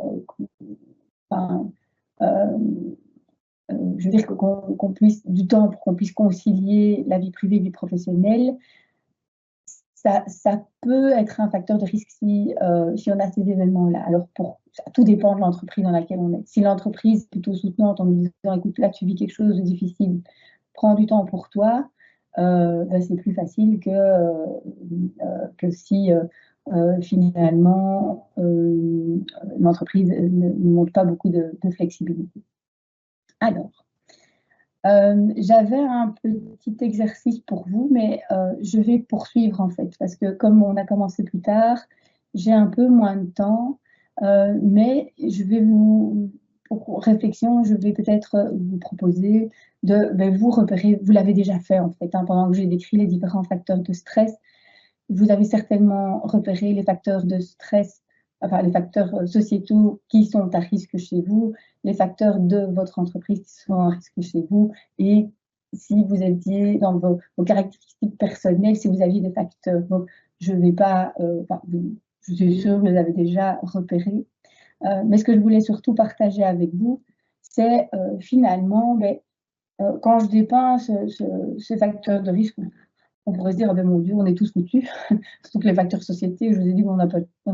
je veux dire qu'on puisse du temps pour qu'on puisse concilier la vie privée et la vie professionnelle, ça peut être un facteur de risque si on a ces événements-là. Alors, tout dépend de l'entreprise dans laquelle on est. Si l'entreprise est plutôt soutenante en nous disant, écoute, là, tu vis quelque chose de difficile, prends du temps pour toi, c'est plus facile que si finalement l'entreprise ne montre pas beaucoup de flexibilité. Alors, j'avais un petit exercice pour vous, mais je vais poursuivre en fait, parce que comme on a commencé plus tard, j'ai un peu moins de temps, mais pour réflexion, je vais peut-être vous proposer de vous repérer, vous l'avez déjà fait en fait, pendant que j'ai décrit les différents facteurs de stress, vous avez certainement repéré les facteurs de stress, enfin les facteurs sociétaux qui sont à risque chez vous, les facteurs de votre entreprise qui sont à risque chez vous, et si vous étiez dans vos caractéristiques personnelles, si vous aviez des facteurs. Donc, je ne vais pas, je suis sûre que vous les avez déjà repérés, mais ce que je voulais surtout partager avec vous, c'est finalement, quand je dépeins ce facteur de risque, on pourrait se dire, mon Dieu, on est tous foutus. Surtout que les facteurs société, je vous ai dit qu'on n'a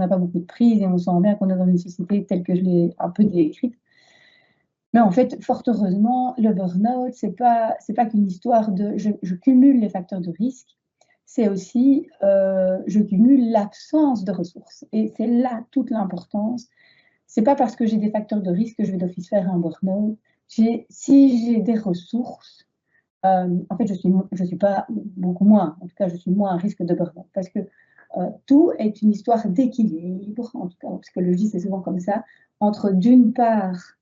pas beaucoup de prise et on sent bien qu'on est dans une société telle que je l'ai un peu décrite. Mais en fait, fort heureusement, le burn-out, c'est pas qu'une histoire de je cumule les facteurs de risque, c'est aussi, je cumule l'absence de ressources. Et c'est là toute l'importance. C'est pas parce que j'ai des facteurs de risque que je vais d'office faire un burn-out. Si j'ai des ressources, en fait, je suis pas beaucoup moins, en tout cas, je suis moins à risque de burn-out parce que tout est une histoire d'équilibre, en tout cas en psychologie, c'est souvent comme ça, entre d'une part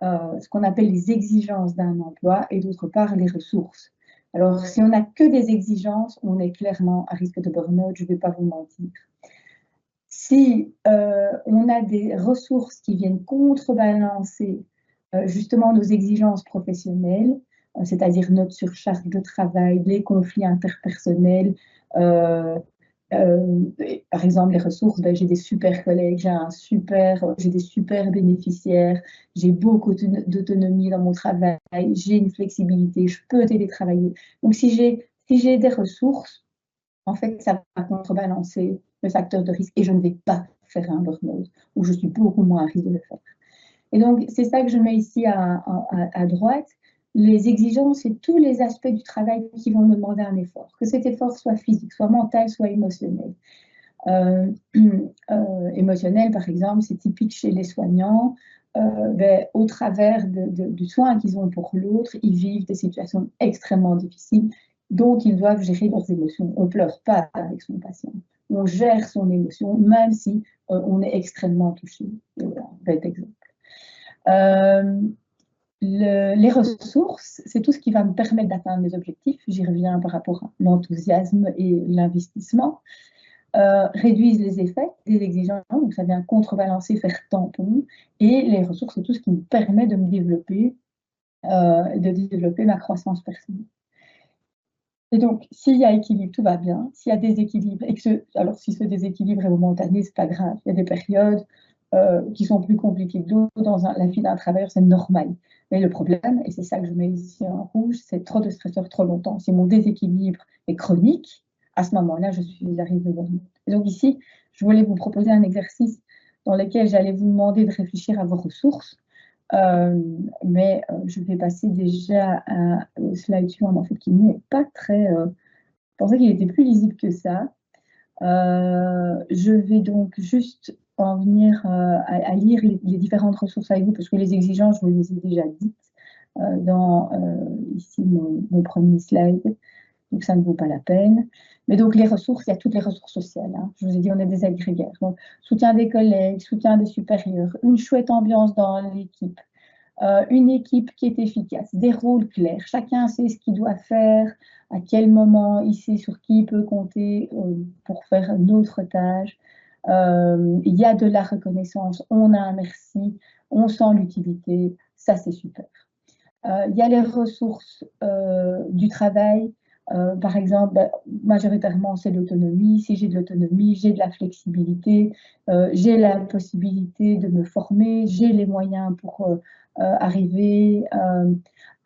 ce qu'on appelle les exigences d'un emploi et d'autre part les ressources. Alors, si on n'a que des exigences, on est clairement à risque de burn-out, je ne vais pas vous mentir. Si on a des ressources qui viennent contrebalancer justement nos exigences professionnelles, c'est-à-dire notre surcharge de travail, les conflits interpersonnels, par exemple, les ressources, ben, j'ai des super collègues, j'ai des super bénéficiaires, j'ai beaucoup d'autonomie dans mon travail, j'ai une flexibilité, je peux télétravailler. Donc, si j'ai des ressources, en fait, ça va contrebalancer le facteur de risque et je ne vais pas faire un burn-out ou je suis beaucoup moins à risque de le faire. Et donc, c'est ça que je mets ici à droite. Les exigences et tous les aspects du travail qui vont me demander un effort, que cet effort soit physique, soit mental, soit émotionnel. Émotionnel, par exemple, c'est typique chez les soignants. Au travers du soin qu'ils ont pour l'autre, ils vivent des situations extrêmement difficiles dont ils doivent gérer leurs émotions. On ne pleure pas avec son patient. On gère son émotion, même si on est extrêmement touché. Et voilà, bête exemple. Les ressources, c'est tout ce qui va me permettre d'atteindre mes objectifs. J'y reviens par rapport à l'enthousiasme et l'investissement. Réduisent les effets des exigences, donc ça vient contrebalancer, faire tampon. Et les ressources, c'est tout ce qui me permet de me développer, ma croissance personnelle. Et donc, s'il y a équilibre, tout va bien. S'il y a déséquilibre, alors si ce déséquilibre est momentané, c'est pas grave. Il y a des périodes qui sont plus compliquées que d'autres. Dans la vie d'un travailleur, c'est normal. Mais le problème, et c'est ça que je mets ici en rouge, c'est trop de stresseurs trop longtemps. Si mon déséquilibre est chronique, à ce moment-là, j'arrive de burn-out. Et donc ici, je voulais vous proposer un exercice dans lequel j'allais vous demander de réfléchir à vos ressources. Mais je vais passer déjà au slide suivant, en fait, qui n'est pas très... je pensais qu'il était plus lisible que ça. Je vais donc juste en venir à lire les différentes ressources avec vous, parce que les exigences, je vous les ai déjà dites dans ici mon premier slide, donc ça ne vaut pas la peine. Mais donc les ressources, il y a toutes les ressources sociales. Hein. Je vous ai dit, on est des agrégaires. Donc, soutien des collègues, soutien des supérieurs, une chouette ambiance dans l'équipe, une équipe qui est efficace, des rôles clairs, chacun sait ce qu'il doit faire, à quel moment il sait sur qui il peut compter pour faire une autre tâche. Il y a de la reconnaissance, on a un merci, on sent l'utilité, ça c'est super. Il y a les ressources du travail. Par exemple, majoritairement, c'est l'autonomie. Si j'ai de l'autonomie, j'ai de la flexibilité, j'ai la possibilité de me former, j'ai les moyens pour arriver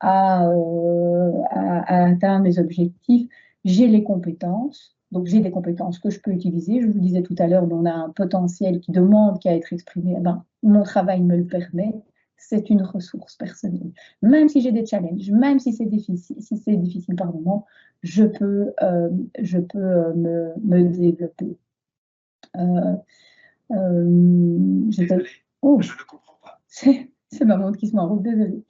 à atteindre mes objectifs, j'ai les compétences. Donc, j'ai des compétences que je peux utiliser. Je vous disais tout à l'heure, on a un potentiel qui demande qu'à être exprimé. Mon travail me le permet. C'est une ressource personnelle. Même si j'ai des challenges, même si c'est difficile par moment, je peux me développer. Oh, je ne comprends pas. C'est ma montre qui se m'enroule, désolée.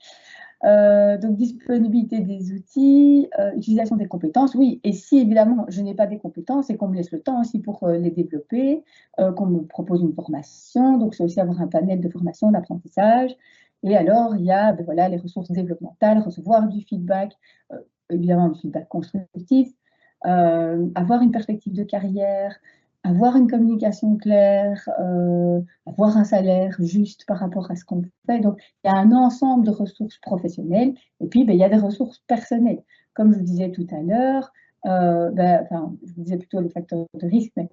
Donc, disponibilité des outils, utilisation des compétences, oui. Et si, évidemment, je n'ai pas des compétences et qu'on me laisse le temps aussi pour les développer, qu'on me propose une formation, donc c'est aussi avoir un panel de formation, d'apprentissage. Et alors, il y a voilà, les ressources développementales, recevoir du feedback, évidemment du feedback constructif, avoir une perspective de carrière, avoir une communication claire, avoir un salaire juste par rapport à ce qu'on fait. Donc, il y a un ensemble de ressources professionnelles et puis il y a des ressources personnelles. Comme je vous disais tout à l'heure, je vous disais plutôt les facteurs de risque, mais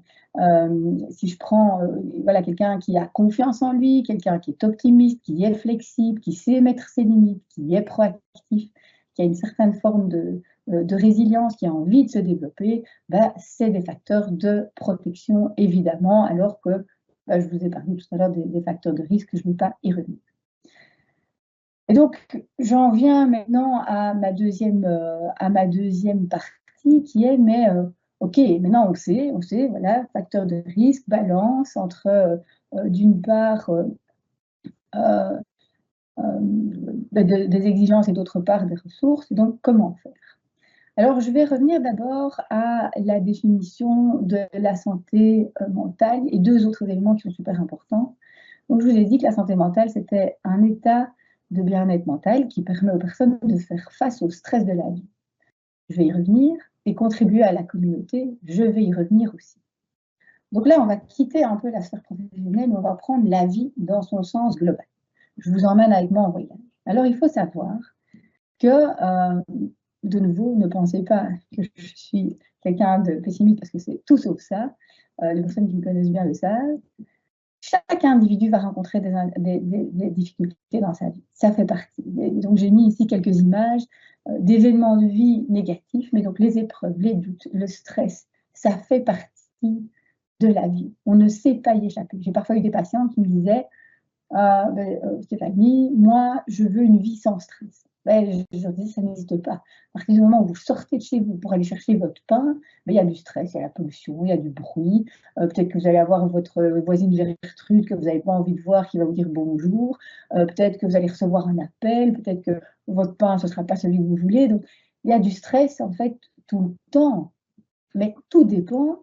si je prends voilà, quelqu'un qui a confiance en lui, quelqu'un qui est optimiste, qui est flexible, qui sait mettre ses limites, qui est proactif, qui a une certaine forme de résilience, qui a envie de se développer, c'est des facteurs de protection, évidemment, alors que je vous ai parlé tout à l'heure des facteurs de risque, je ne vais pas y revenir. Et donc, j'en viens maintenant à ma deuxième partie, qui est, mais Ok, maintenant on sait, voilà, facteur de risque, balance entre d'une part des exigences et d'autre part des ressources. Donc comment faire? Alors je vais revenir d'abord à la définition de la santé mentale et deux autres éléments qui sont super importants. Donc je vous ai dit que la santé mentale, c'était un état de bien-être mental qui permet aux personnes de faire face au stress de la vie. Je vais y revenir, et contribuer à la communauté, je vais y revenir aussi. Donc là, on va quitter un peu la sphère professionnelle, on va prendre la vie dans son sens global. Je vous emmène avec moi en voyage. Alors, il faut savoir que, de nouveau, ne pensez pas que je suis quelqu'un de pessimiste, parce que c'est tout sauf ça. Les personnes qui me connaissent bien le savent. Chaque individu va rencontrer des difficultés dans sa vie. Ça fait partie. Et donc, j'ai mis ici quelques images d'événements de vie négatifs, mais donc les épreuves, les doutes, le stress, ça fait partie de la vie. On ne sait pas y échapper. J'ai parfois eu des patients qui me disaient Stéphanie, moi, je veux une vie sans stress. Je leur dis, ça n'existe pas. À partir du moment où vous sortez de chez vous pour aller chercher votre pain, il y a du stress, il y a la pollution, il y a du bruit. Peut-être que vous allez avoir votre voisine Gertrude que vous n'avez pas envie de voir qui va vous dire bonjour. Peut-être que vous allez recevoir un appel. Peut-être que votre pain, ce ne sera pas celui que vous voulez. Donc, il y a du stress, en fait, tout le temps. Mais tout dépend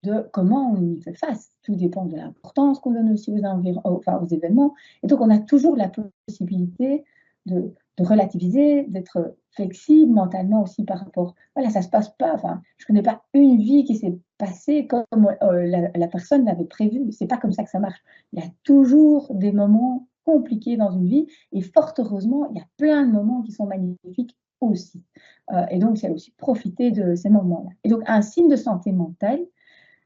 de comment on y fait face. Tout dépend de l'importance qu'on donne aussi aux événements. Et donc, on a toujours la possibilité de relativiser, d'être flexible mentalement aussi par rapport. Voilà, ça ne se passe pas. Enfin, je ne connais pas une vie qui s'est passée comme la personne l'avait prévu. Ce n'est pas comme ça que ça marche. Il y a toujours des moments compliqués dans une vie. Et fort heureusement, il y a plein de moments qui sont magnifiques aussi. Et donc, c'est aussi profiter de ces moments-là. Et donc, un signe de santé mentale,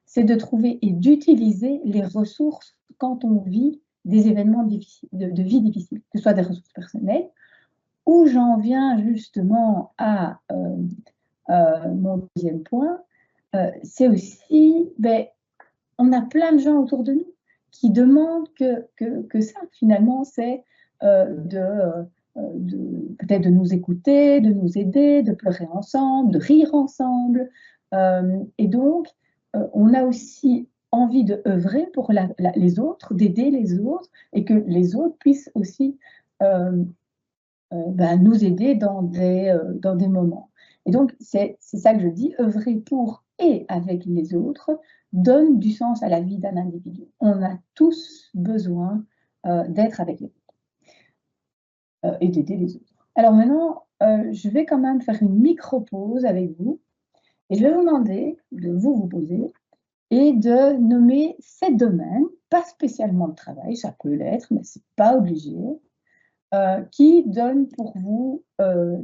c'est de trouver et d'utiliser les ressources quand on vit des événements difficiles, de vie difficiles, que ce soit des ressources personnelles, où j'en viens justement à mon deuxième point, c'est aussi, on a plein de gens autour de nous qui demandent que ça, finalement, c'est peut-être de nous écouter, de nous aider, de pleurer ensemble, de rire ensemble. Et donc, on a aussi envie de œuvrer pour les autres, d'aider les autres, et que les autres puissent aussi nous aider dans des moments. Et donc, c'est ça que je dis, œuvrer pour et avec les autres donne du sens à la vie d'un individu. On a tous besoin d'être avec les autres et d'aider les autres. Alors maintenant, je vais quand même faire une micro-pause avec vous, et je vais vous demander de vous poser et de nommer 7 domaines, pas spécialement le travail, ça peut l'être, mais ce n'est pas obligé, qui donnent pour vous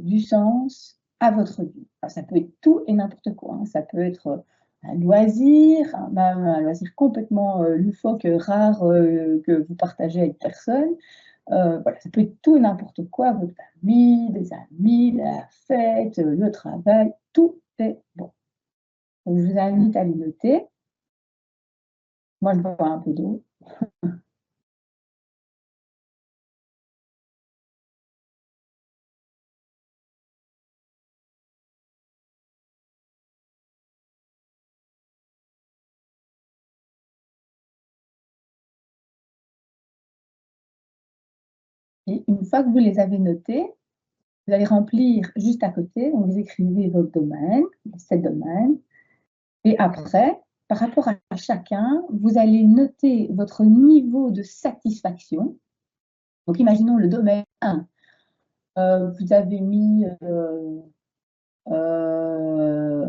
du sens à votre vie. Alors, ça peut être tout et n'importe quoi. Hein. Ça peut être un loisir, même un loisir complètement loufoque, rare, que vous partagez avec personne. Voilà, ça peut être tout et n'importe quoi, votre famille, des amis, la fête, le travail, tout est bon. Donc, je vous invite à les noter. Moi, je bois un peu d'eau. Et une fois que vous les avez notés, vous allez remplir juste à côté, donc vous écrivez votre domaine, les 7 domaines, et après, par rapport à chacun, vous allez noter votre niveau de satisfaction. Donc, imaginons le domaine 1. Vous avez mis, je ne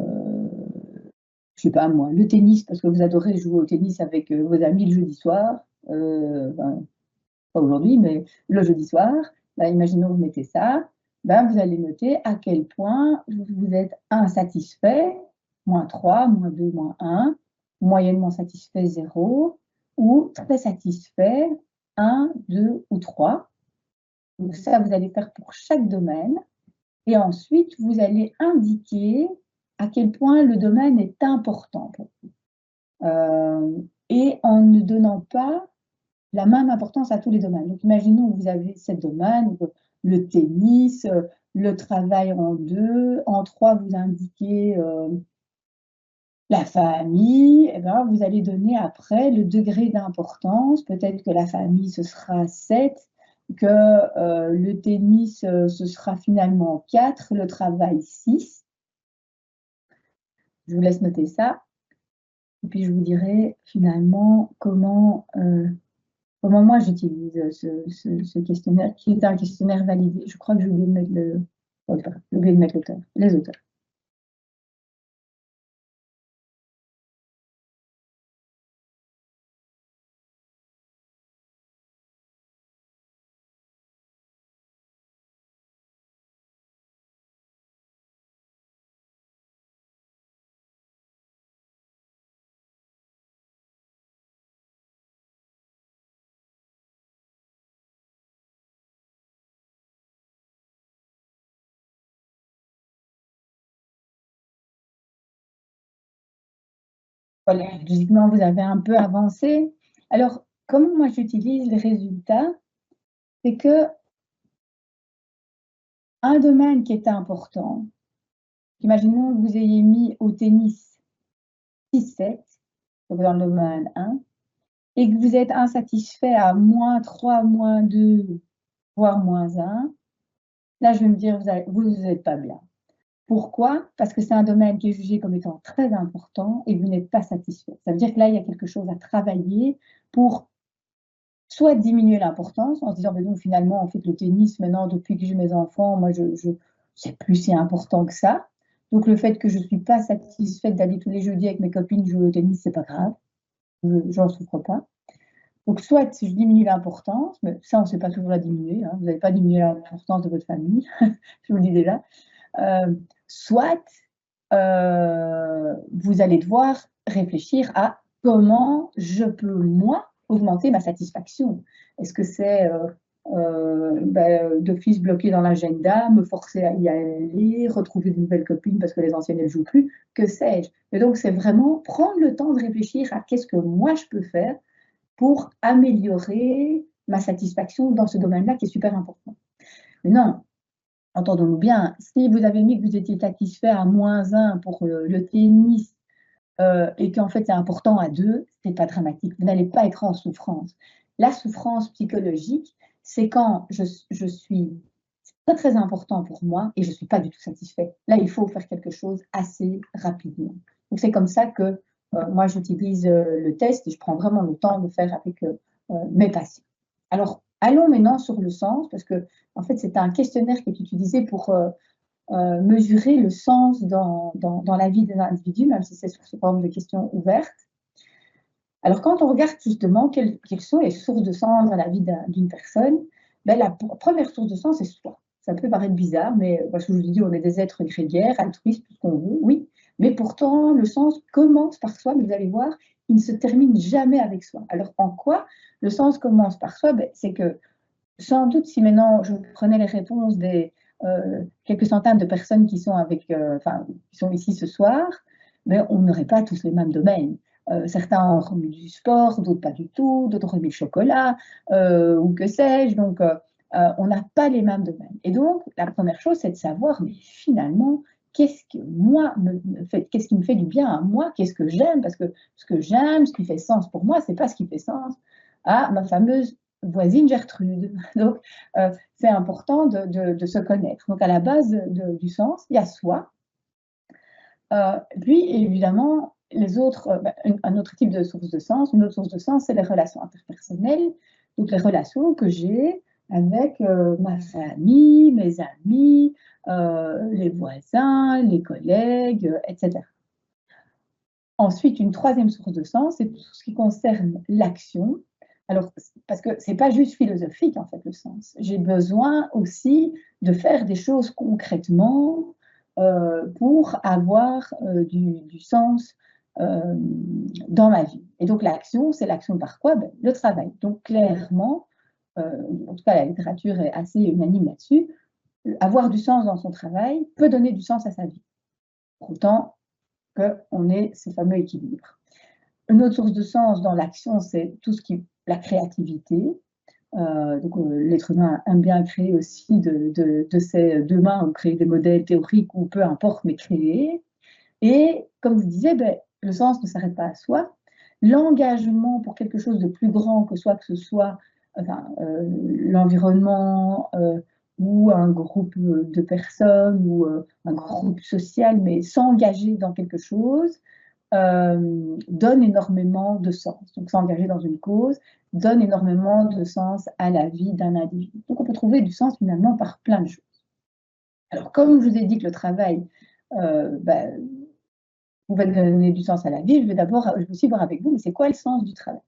sais pas moi, le tennis, parce que vous adorez jouer au tennis avec vos amis le jeudi soir. Pas aujourd'hui, mais le jeudi soir. Imaginons que vous mettez ça. Vous allez noter à quel point vous êtes insatisfait, -3, -2, -1, moyennement satisfait 0, ou très satisfait 1, 2 ou 3. Donc ça, vous allez faire pour chaque domaine. Et ensuite, vous allez indiquer à quel point le domaine est important pour vous. Et en ne donnant pas la même importance à tous les domaines. Donc, imaginons que vous avez 7 domaines, le tennis, le travail en 2, en 3, vous indiquez La famille, eh ben, vous allez donner après le degré d'importance. Peut-être que la famille, ce sera 7, que le tennis, ce sera finalement 4, le travail 6. Je vous laisse noter ça. Et puis, je vous dirai finalement comment moi j'utilise ce questionnaire, qui est un questionnaire validé. Je crois que j'ai oublié de mettre les auteurs. Voilà, logiquement, vous avez un peu avancé. Alors, comment moi j'utilise les résultats? C'est que un domaine qui est important, imaginons que vous ayez mis au tennis 6-7, donc dans le domaine 1, et que vous êtes insatisfait à -3, -2, voire -1, là je vais me dire, vous n'êtes pas bien. Pourquoi? Parce que c'est un domaine qui est jugé comme étant très important et que vous n'êtes pas satisfait. Ça veut dire que là, il y a quelque chose à travailler pour soit diminuer l'importance en se disant, mais bon, finalement, en fait, le tennis, maintenant, depuis que j'ai mes enfants, moi, c'est plus si important que ça. Donc, le fait que je ne suis pas satisfaite d'aller tous les jeudis avec mes copines jouer au tennis, c'est pas grave. J'en souffre pas. Donc, soit je diminue l'importance, mais ça, on ne sait pas toujours la diminuer. Hein. Vous n'allez pas diminuer l'importance de votre famille, je vous le dis déjà. Soit vous allez devoir réfléchir à comment je peux, moi, augmenter ma satisfaction. Est-ce que c'est d'office bloqué dans l'agenda, me forcer à y aller, retrouver de nouvelles copines parce que les anciennes ne jouent plus, que sais-je? Et donc, c'est vraiment prendre le temps de réfléchir à qu'est-ce que moi je peux faire pour améliorer ma satisfaction dans ce domaine-là qui est super important. Mais non, entendons-nous bien, si vous avez mis que vous étiez satisfait à -1 pour le tennis et qu'en fait c'est important à 2, ce n'est pas dramatique. Vous n'allez pas être en souffrance. La souffrance psychologique, c'est quand je suis très très important pour moi et je ne suis pas du tout satisfait. Là, il faut faire quelque chose assez rapidement. Donc c'est comme ça que moi j'utilise le test et je prends vraiment le temps de faire avec mes patients. Alors, allons maintenant sur le sens, parce que en fait, c'est un questionnaire qui est utilisé pour mesurer le sens dans la vie d'un individu, même si c'est sous forme de questions ouvertes. Alors, quand on regarde justement quelles sont les sources de sens dans la vie d'une personne, ben, la première source de sens, c'est soi. Ça peut paraître bizarre, mais parce que je vous dis, on est des êtres grégaires, altruistes, tout ce qu'on veut, oui. Mais pourtant, le sens commence par soi, mais vous allez voir, il ne se termine jamais avec soi. Alors, en quoi le sens commence par soi? Ben, c'est que, sans doute, si maintenant je prenais les réponses des quelques centaines de personnes qui sont qui sont ici ce soir, mais on n'aurait pas tous les mêmes domaines. Certains ont remis du sport, d'autres pas du tout, d'autres ont remis le chocolat, ou que sais-je. Donc, on n'a pas les mêmes domaines. Et donc, la première chose, c'est de savoir, mais finalement, qu'est-ce qui me fait du bien à moi, qu'est-ce que j'aime, parce que ce que j'aime, ce qui fait sens pour moi, c'est pas ce qui fait sens à ma fameuse voisine Gertrude. Donc, c'est important de se connaître. Donc, à la base du sens, il y a soi. Puis, évidemment, les autres, un autre type de source de sens, une autre source de sens, c'est les relations interpersonnelles. Donc, les relations que j'ai avec ma famille, mes amis, les voisins, les collègues, etc. Ensuite, une troisième source de sens, c'est tout ce qui concerne l'action. Alors, parce que ce n'est pas juste philosophique, en fait, le sens. J'ai besoin aussi de faire des choses concrètement pour avoir du sens dans ma vie. Et donc, l'action, c'est l'action par quoi? Ben, le travail. Donc, clairement, en tout cas, la littérature est assez unanime là-dessus, avoir du sens dans son travail peut donner du sens à sa vie. Pour autant qu'on ait ce fameux équilibre. Une autre source de sens dans l'action, c'est tout ce qui est la créativité. Donc, l'être humain aime bien créer aussi de ses deux mains, ou créer des modèles théoriques ou peu importe, mais créer. Et comme je disais, ben, le sens ne s'arrête pas à soi. L'engagement pour quelque chose de plus grand que ce soit l'environnement ou un groupe de personnes ou un groupe social, mais s'engager dans quelque chose donne énormément de sens. Donc s'engager dans une cause donne énormément de sens à la vie d'un individu. Donc on peut trouver du sens finalement par plein de choses. Alors comme je vous ai dit que le travail pouvait donner du sens à la vie, je vais aussi voir avec vous, mais c'est quoi le sens du travail?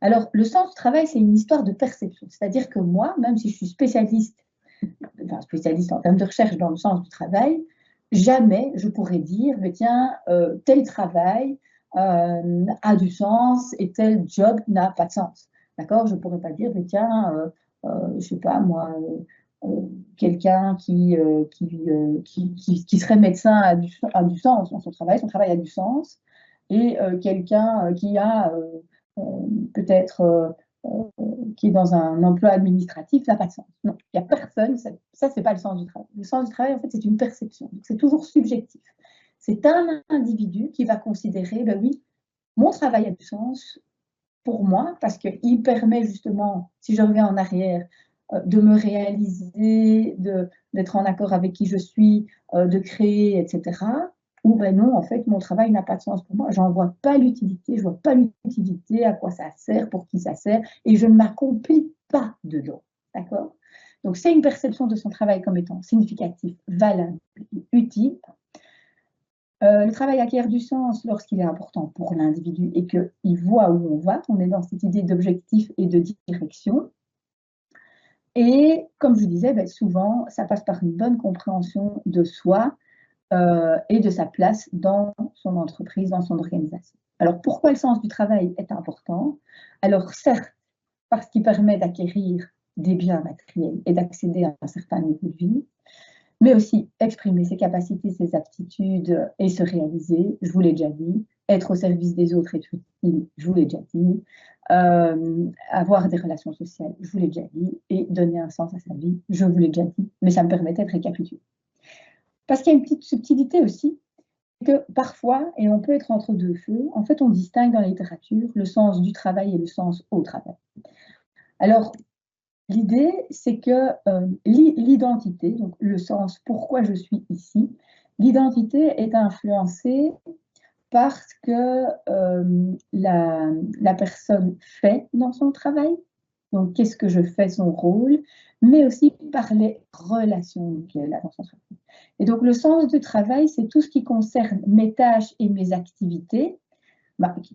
Alors, le sens du travail, c'est une histoire de perception. C'est-à-dire que moi, même si je suis spécialiste en termes de recherche dans le sens du travail, jamais je pourrais dire, mais tiens, tel travail a du sens et tel job n'a pas de sens. D'accord? Je ne pourrais pas dire, mais tiens, je ne sais pas moi, quelqu'un qui serait médecin a du sens dans son travail a du sens, et quelqu'un qui a peut-être qui est dans un emploi administratif n'a pas de sens. Non, il n'y a personne, ça c'est pas le sens du travail. Le sens du travail, en fait, c'est une perception, donc c'est toujours subjectif. C'est un individu qui va considérer, ben oui, mon travail a du sens pour moi, parce qu'il permet justement, si je reviens en arrière, de me réaliser, d'être en accord avec qui je suis, de créer, etc. Ou ben non, en fait, mon travail n'a pas de sens pour moi, j'en vois pas l'utilité, je vois pas l'utilité, à quoi ça sert, pour qui ça sert, et je ne m'accomplis pas dedans, d'accord? Donc c'est une perception de son travail comme étant significatif, valable, utile. Le travail acquiert du sens lorsqu'il est important pour l'individu et qu'il voit où on va. On est dans cette idée d'objectif et de direction. Et comme je vous disais, ben, souvent, ça passe par une bonne compréhension de soi et de sa place dans son entreprise, dans son organisation. Alors, pourquoi le sens du travail est important? Alors, certes, parce qu'il permet d'acquérir des biens matériels et d'accéder à un certain niveau de vie, mais aussi exprimer ses capacités, ses aptitudes et se réaliser, je vous l'ai déjà dit, être au service des autres et utile, je vous l'ai déjà dit, avoir des relations sociales, je vous l'ai déjà dit, et donner un sens à sa vie, je vous l'ai déjà dit, mais ça me permettait de récapituler. Parce qu'il y a une petite subtilité aussi, que parfois, et on peut être entre deux feux, en fait on distingue dans la littérature le sens du travail et le sens au travail. Alors, l'idée, c'est que l'identité, donc le sens pourquoi je suis ici, l'identité est influencée parce que la personne fait dans son travail, donc qu'est-ce que je fais, son rôle, mais aussi par les relations qu'elle a dans son travail. Et donc le sens du travail, c'est tout ce qui concerne mes tâches et mes activités,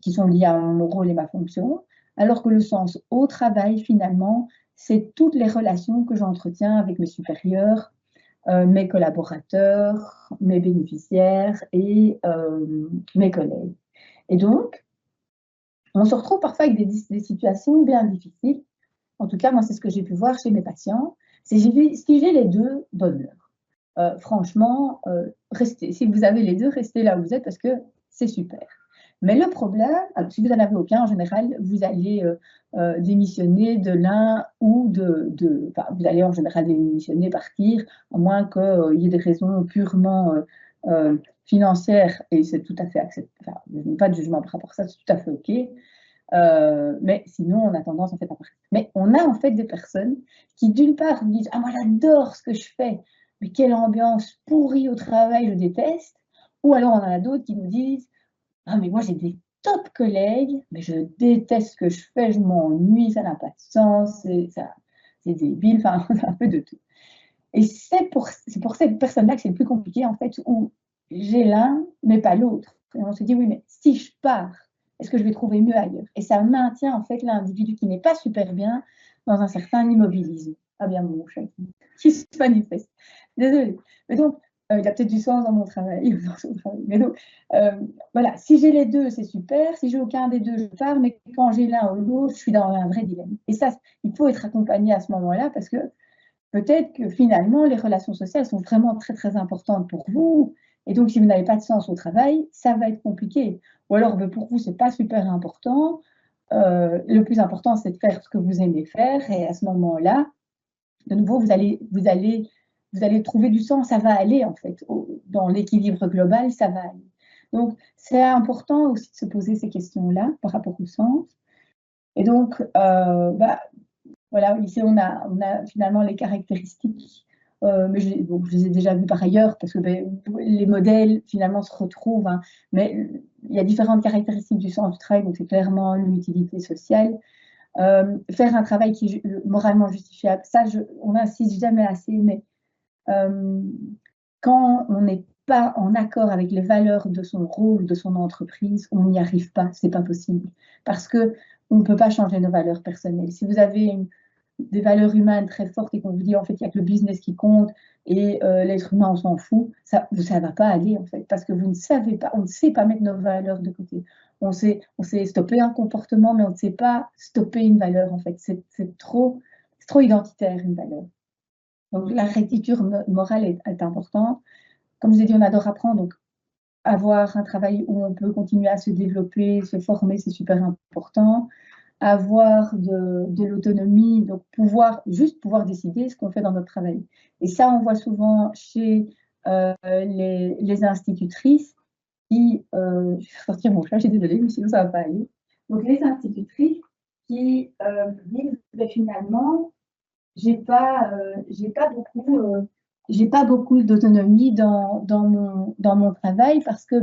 qui sont liées à mon rôle et ma fonction, alors que le sens au travail, finalement, c'est toutes les relations que j'entretiens avec mes supérieurs, mes collaborateurs, mes bénéficiaires et mes collègues. Et donc, on se retrouve parfois avec des situations bien difficiles. En tout cas, moi, c'est ce que j'ai pu voir chez mes patients. Si j'ai les deux, bonheur. Franchement, restez. Si vous avez les deux, restez là où vous êtes parce que c'est super. Mais le problème, alors, si vous n'en avez aucun, en général, vous allez démissionner de l'un ou vous allez en général démissionner, partir, à moins qu'il y ait des raisons purement financières, et c'est tout à fait acceptable. Enfin, je n'ai pas de jugement par rapport à ça, c'est tout à fait OK. Mais sinon, on a tendance en fait à partir. Mais on a en fait des personnes qui, d'une part, disent « Ah, moi j'adore ce que je fais, mais quelle ambiance pourrie au travail, je déteste ». Ou alors on en a d'autres qui nous disent « Ah, mais moi j'ai des top collègues, mais je déteste ce que je fais, je m'ennuie, ça n'a pas de sens, c'est débile, enfin, on a un peu de tout. » Et c'est pour cette personne-là que c'est le plus compliqué, en fait, où j'ai l'un, mais pas l'autre. Et on se dit « Oui, mais si je pars, est-ce que je vais trouver mieux ailleurs ?» Et ça maintient, en fait, l'individu qui n'est pas super bien dans un certain immobilisme. Ah bien, mon chat qui se manifeste. Désolée. Mais donc, il a peut-être du sens dans mon travail ou dans son travail. Mais donc, voilà, si j'ai les deux, c'est super. Si j'ai aucun des deux, je pars. Mais quand j'ai l'un ou l'autre, je suis dans un vrai dilemme. Et ça, il faut être accompagné à ce moment-là parce que peut-être que finalement, les relations sociales sont vraiment très, très importantes pour vous. Et donc, si vous n'avez pas de sens au travail, ça va être compliqué. Ou alors, pour vous, ce n'est pas super important. Le plus important, c'est de faire ce que vous aimez faire. Et à ce moment-là, de nouveau, vous allez trouver du sens. Ça va aller, en fait. Dans l'équilibre global, ça va aller. Donc, c'est important aussi de se poser ces questions-là par rapport au sens. Et donc, voilà, ici, on a finalement les caractéristiques, mais je les ai déjà vues par ailleurs, parce que les modèles, finalement, se retrouvent, hein, mais il y a différentes caractéristiques du sens du travail, donc c'est clairement l'utilité sociale. Faire un travail qui est moralement justifiable, ça, on n'insiste jamais assez, mais quand on n'est pas en accord avec les valeurs de son rôle, de son entreprise, on n'y arrive pas, c'est pas possible. Parce que on ne peut pas changer nos valeurs personnelles. Si vous avez des valeurs humaines très fortes et qu'on vous dit en fait il n'y a que le business qui compte et l'être humain on s'en fout, ça ne va pas aller en fait, parce que vous ne savez pas, on ne sait pas mettre nos valeurs de côté. On sait stopper un comportement, mais on ne sait pas stopper une valeur en fait. C'est trop identitaire une valeur. Donc la rectitude morale est importante. Comme je vous ai dit, on adore apprendre, donc avoir un travail où on peut continuer à se développer, se former, c'est super important. Avoir de l'autonomie, donc juste pouvoir décider ce qu'on fait dans notre travail. Et ça, on voit souvent chez les institutrices qui, je vais sortir mon chat, je suis désolée, mais sinon ça ne va pas aller. Donc les institutrices qui disent finalement, j'ai pas beaucoup d'autonomie dans mon travail parce que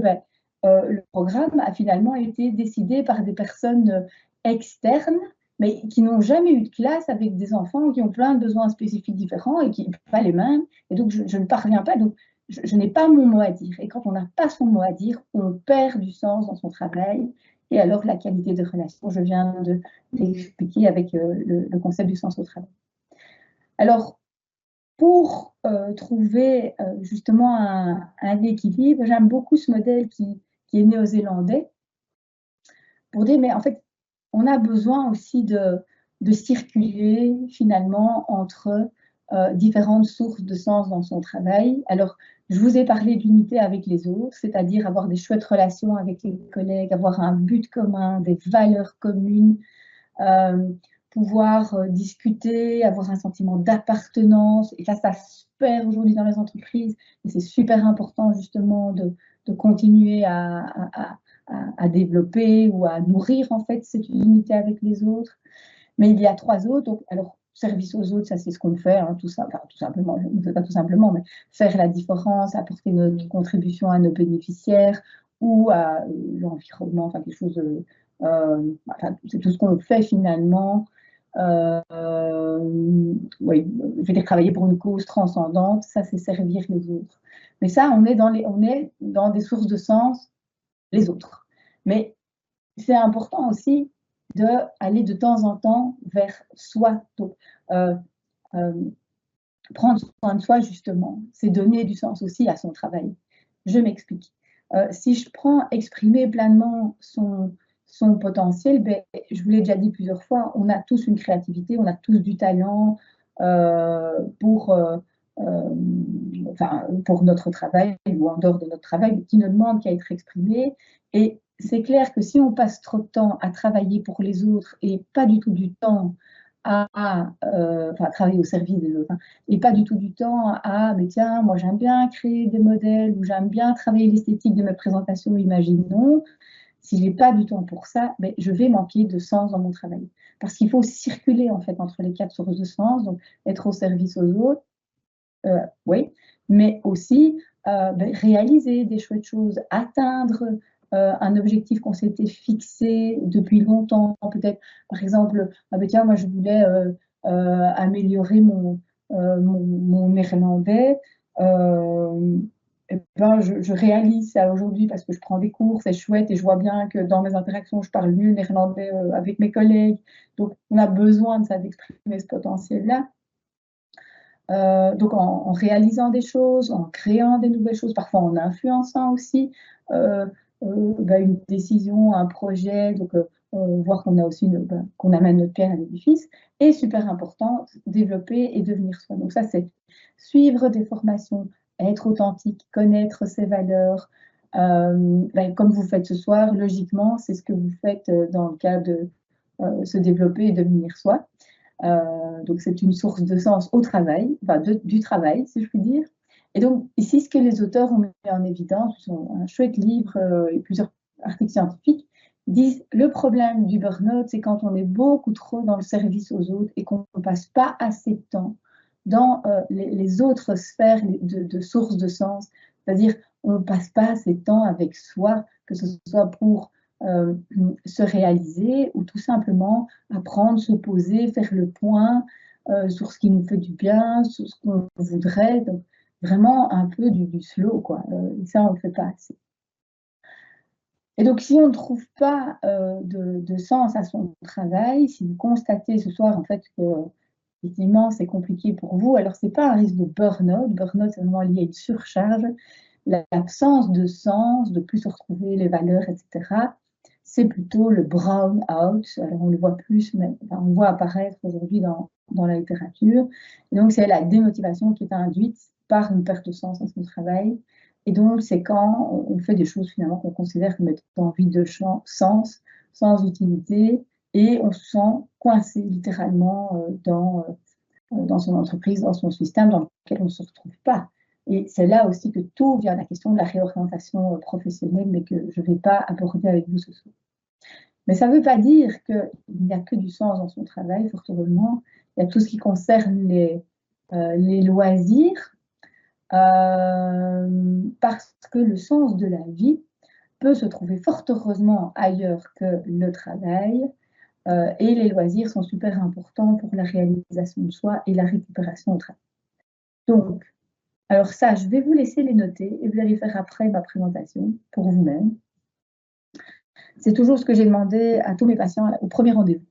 le programme a finalement été décidé par des personnes externes, mais qui n'ont jamais eu de classe avec des enfants qui ont plein de besoins spécifiques différents et qui ne sont pas les mêmes. Et donc, je ne parviens pas. Donc, je n'ai pas mon mot à dire. Et quand on n'a pas son mot à dire, on perd du sens dans son travail. Et alors, la qualité de relation, je viens de l'expliquer avec le concept du sens au travail. Alors, pour trouver justement un équilibre, j'aime beaucoup ce modèle qui est néo-zélandais, pour dire, mais en fait, on a besoin aussi de circuler finalement entre différentes sources de sens dans son travail. Alors, je vous ai parlé d'unité avec les autres, c'est-à-dire avoir des chouettes relations avec les collègues, avoir un but commun, des valeurs communes, pouvoir discuter, avoir un sentiment d'appartenance. Et ça se perd aujourd'hui dans les entreprises. Et c'est super important justement de continuer à développer ou à nourrir en fait cette unité avec les autres. Mais il y a 3 autres. Donc, alors, service aux autres, ça c'est ce qu'on fait, hein, tout simplement, on ne fait pas tout simplement, mais faire la différence, apporter notre contribution à nos bénéficiaires ou à l'environnement, enfin quelque chose de... c'est tout ce qu'on fait finalement. Oui, je veux dire, travailler pour une cause transcendante, ça c'est servir les autres. Mais ça, on est dans des sources de sens, les autres. Mais c'est important aussi d'aller de temps en temps vers soi. Donc, prendre soin de soi, justement, c'est donner du sens aussi à son travail. Je m'explique. Si je prends exprimer pleinement son potentiel, je vous l'ai déjà dit plusieurs fois, on a tous une créativité, on a tous du talent pour notre travail ou en dehors de notre travail, qui ne demande qu'à être exprimé. Et c'est clair que si on passe trop de temps à travailler pour les autres et pas du tout du temps à travailler au service des autres, hein, et pas du tout du temps à, mais tiens, moi j'aime bien créer des modèles ou j'aime bien travailler l'esthétique de mes présentations, imaginons, si je n'ai pas du temps pour ça, je vais manquer de sens dans mon travail. Parce qu'il faut circuler en fait entre les 4 sources de sens, donc être au service aux autres, oui, mais aussi réaliser des chouettes choses, atteindre un objectif qu'on s'était fixé depuis longtemps, peut-être, par exemple, tiens, moi je voulais améliorer mon néerlandais, je réalise ça aujourd'hui parce que je prends des cours, c'est chouette et je vois bien que dans mes interactions, je parle mieux néerlandais avec mes collègues, donc on a besoin de ça, d'exprimer ce potentiel-là. Donc en réalisant des choses, en créant des nouvelles choses, parfois en influençant aussi une décision, un projet, donc voir qu'on a aussi qu'on amène notre pierre à l'édifice, et super important, développer et devenir soi. Donc ça, c'est suivre des formations, être authentique, connaître ses valeurs, comme vous faites ce soir, logiquement, c'est ce que vous faites dans le cadre de se développer et devenir soi. Donc c'est une source de sens au travail, du travail, si je puis dire. Et donc, ici, ce que les auteurs ont mis en évidence, ce sont un chouette livre et plusieurs articles scientifiques, disent le problème du burn-out, c'est quand on est beaucoup trop dans le service aux autres et qu'on ne passe pas assez de temps dans les autres sphères de sources de sens. C'est-à-dire, on ne passe pas assez de temps avec soi, que ce soit pour se réaliser ou tout simplement apprendre, se poser, faire le point sur ce qui nous fait du bien, sur ce qu'on voudrait. Donc, vraiment un peu du slow, quoi. Et ça, on ne le fait pas assez. Et donc, si on ne trouve pas de sens à son travail, si vous constatez ce soir, en fait, que effectivement, c'est compliqué pour vous, alors ce n'est pas un risque de burn-out. Burn-out, c'est vraiment lié à une surcharge, l'absence de sens, de plus se retrouver les valeurs, etc. C'est plutôt le brown out. Alors, on le voit plus, mais enfin, on le voit apparaître aujourd'hui dans la littérature. Et donc, c'est la démotivation qui est induite par une perte de sens à son travail. Et donc, c'est quand on fait des choses finalement qu'on considère comme étant vides de sens, sans utilité, et on se sent coincé littéralement dans son entreprise, dans son système dans lequel on ne se retrouve pas. Et c'est là aussi que tout vient la question de la réorientation professionnelle, mais que je ne vais pas aborder avec vous ce soir. Mais ça ne veut pas dire qu'il n'y a que du sens dans son travail, fort heureusement. Il y a tout ce qui concerne les loisirs, parce que le sens de la vie peut se trouver fort heureusement ailleurs que le travail. Et les loisirs sont super importants pour la réalisation de soi et la récupération au travail. Donc, alors ça, je vais vous laisser les noter et vous allez faire après ma présentation pour vous-même. C'est toujours ce que j'ai demandé à tous mes patients au premier rendez-vous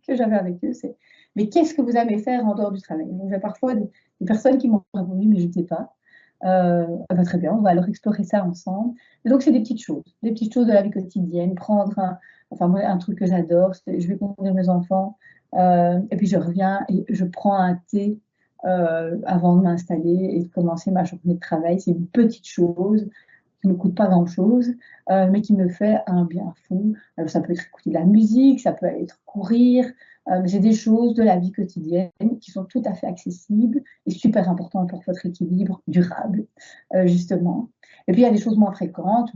que j'avais avec eux, c'est « mais qu'est-ce que vous aimez faire en dehors du travail ?» Donc, j'ai parfois des personnes qui m'ont répondu « mais je ne sais pas ». Très bien, on va alors explorer ça ensemble. Et donc, c'est des petites choses de la vie quotidienne, prendre un truc que j'adore, je vais conduire mes enfants, et puis je reviens et je prends un thé avant de m'installer et de commencer ma journée de travail. C'est une petite chose qui ne coûte pas grand-chose, mais qui me fait un bien fou. Alors, ça peut être écouter de la musique, ça peut être courir, c'est des choses de la vie quotidienne qui sont tout à fait accessibles et super importantes pour votre équilibre durable, justement. Et puis, il y a des choses moins fréquentes,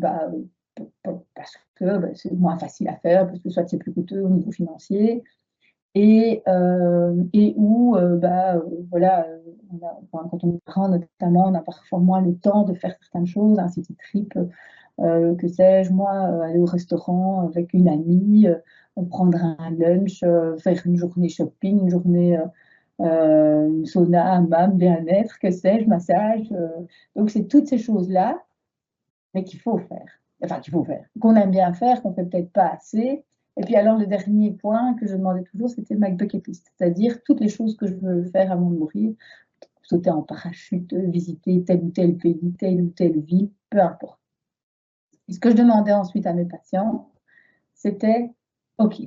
parce que c'est moins facile à faire, parce que soit c'est plus coûteux au niveau financier, et où, voilà, quand on prend notamment, on a parfois moins le temps de faire certaines choses, un city trip, que sais-je, moi, aller au restaurant avec une amie, prendre un lunch, faire une journée shopping, une journée sauna, hammam, bien-être, que sais-je, massage. Donc, c'est toutes ces choses-là, mais qu'il faut faire. Enfin, qu'il faut faire. Qu'on aime bien faire, qu'on ne fait peut-être pas assez. Et puis alors, le dernier point que je demandais toujours, c'était ma bucket list, c'est-à-dire toutes les choses que je veux faire avant de mourir, sauter en parachute, visiter tel ou tel pays, telle ou telle ville, peu importe. Et ce que je demandais ensuite à mes patients, c'était, OK,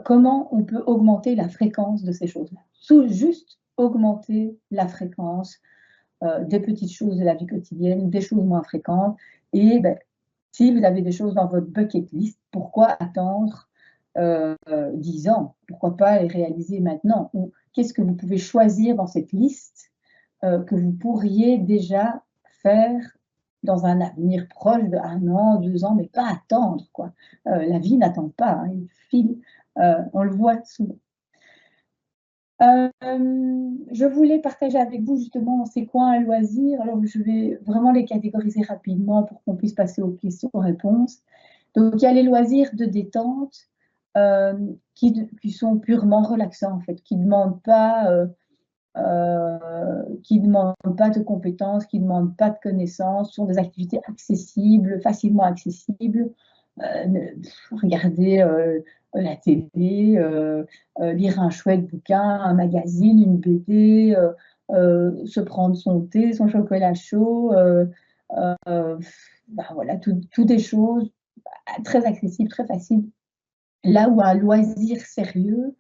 comment on peut augmenter la fréquence de ces choses-là? Juste augmenter la fréquence des petites choses de la vie quotidienne, des choses moins fréquentes. Et si vous avez des choses dans votre bucket list, pourquoi attendre 10 ans? Pourquoi pas les réaliser maintenant? Ou qu'est-ce que vous pouvez choisir dans cette liste que vous pourriez déjà faire dans un avenir proche de 1 an, 2 ans, mais pas attendre, quoi. La vie n'attend pas, hein, il file, on le voit souvent. Je voulais partager avec vous justement c'est quoi un loisir. Alors je vais vraiment les catégoriser rapidement pour qu'on puisse passer aux questions-réponses. Donc il y a les loisirs de détente qui sont purement relaxants en fait, qui ne demandent pas de compétences, qui ne demandent pas de connaissances, sont des activités accessibles, facilement accessibles. Regarder la télé, lire un chouette bouquin, un magazine, une BD, se prendre son thé, son chocolat chaud, voilà, toutes des choses très accessibles, très faciles. Là où un loisir sérieux,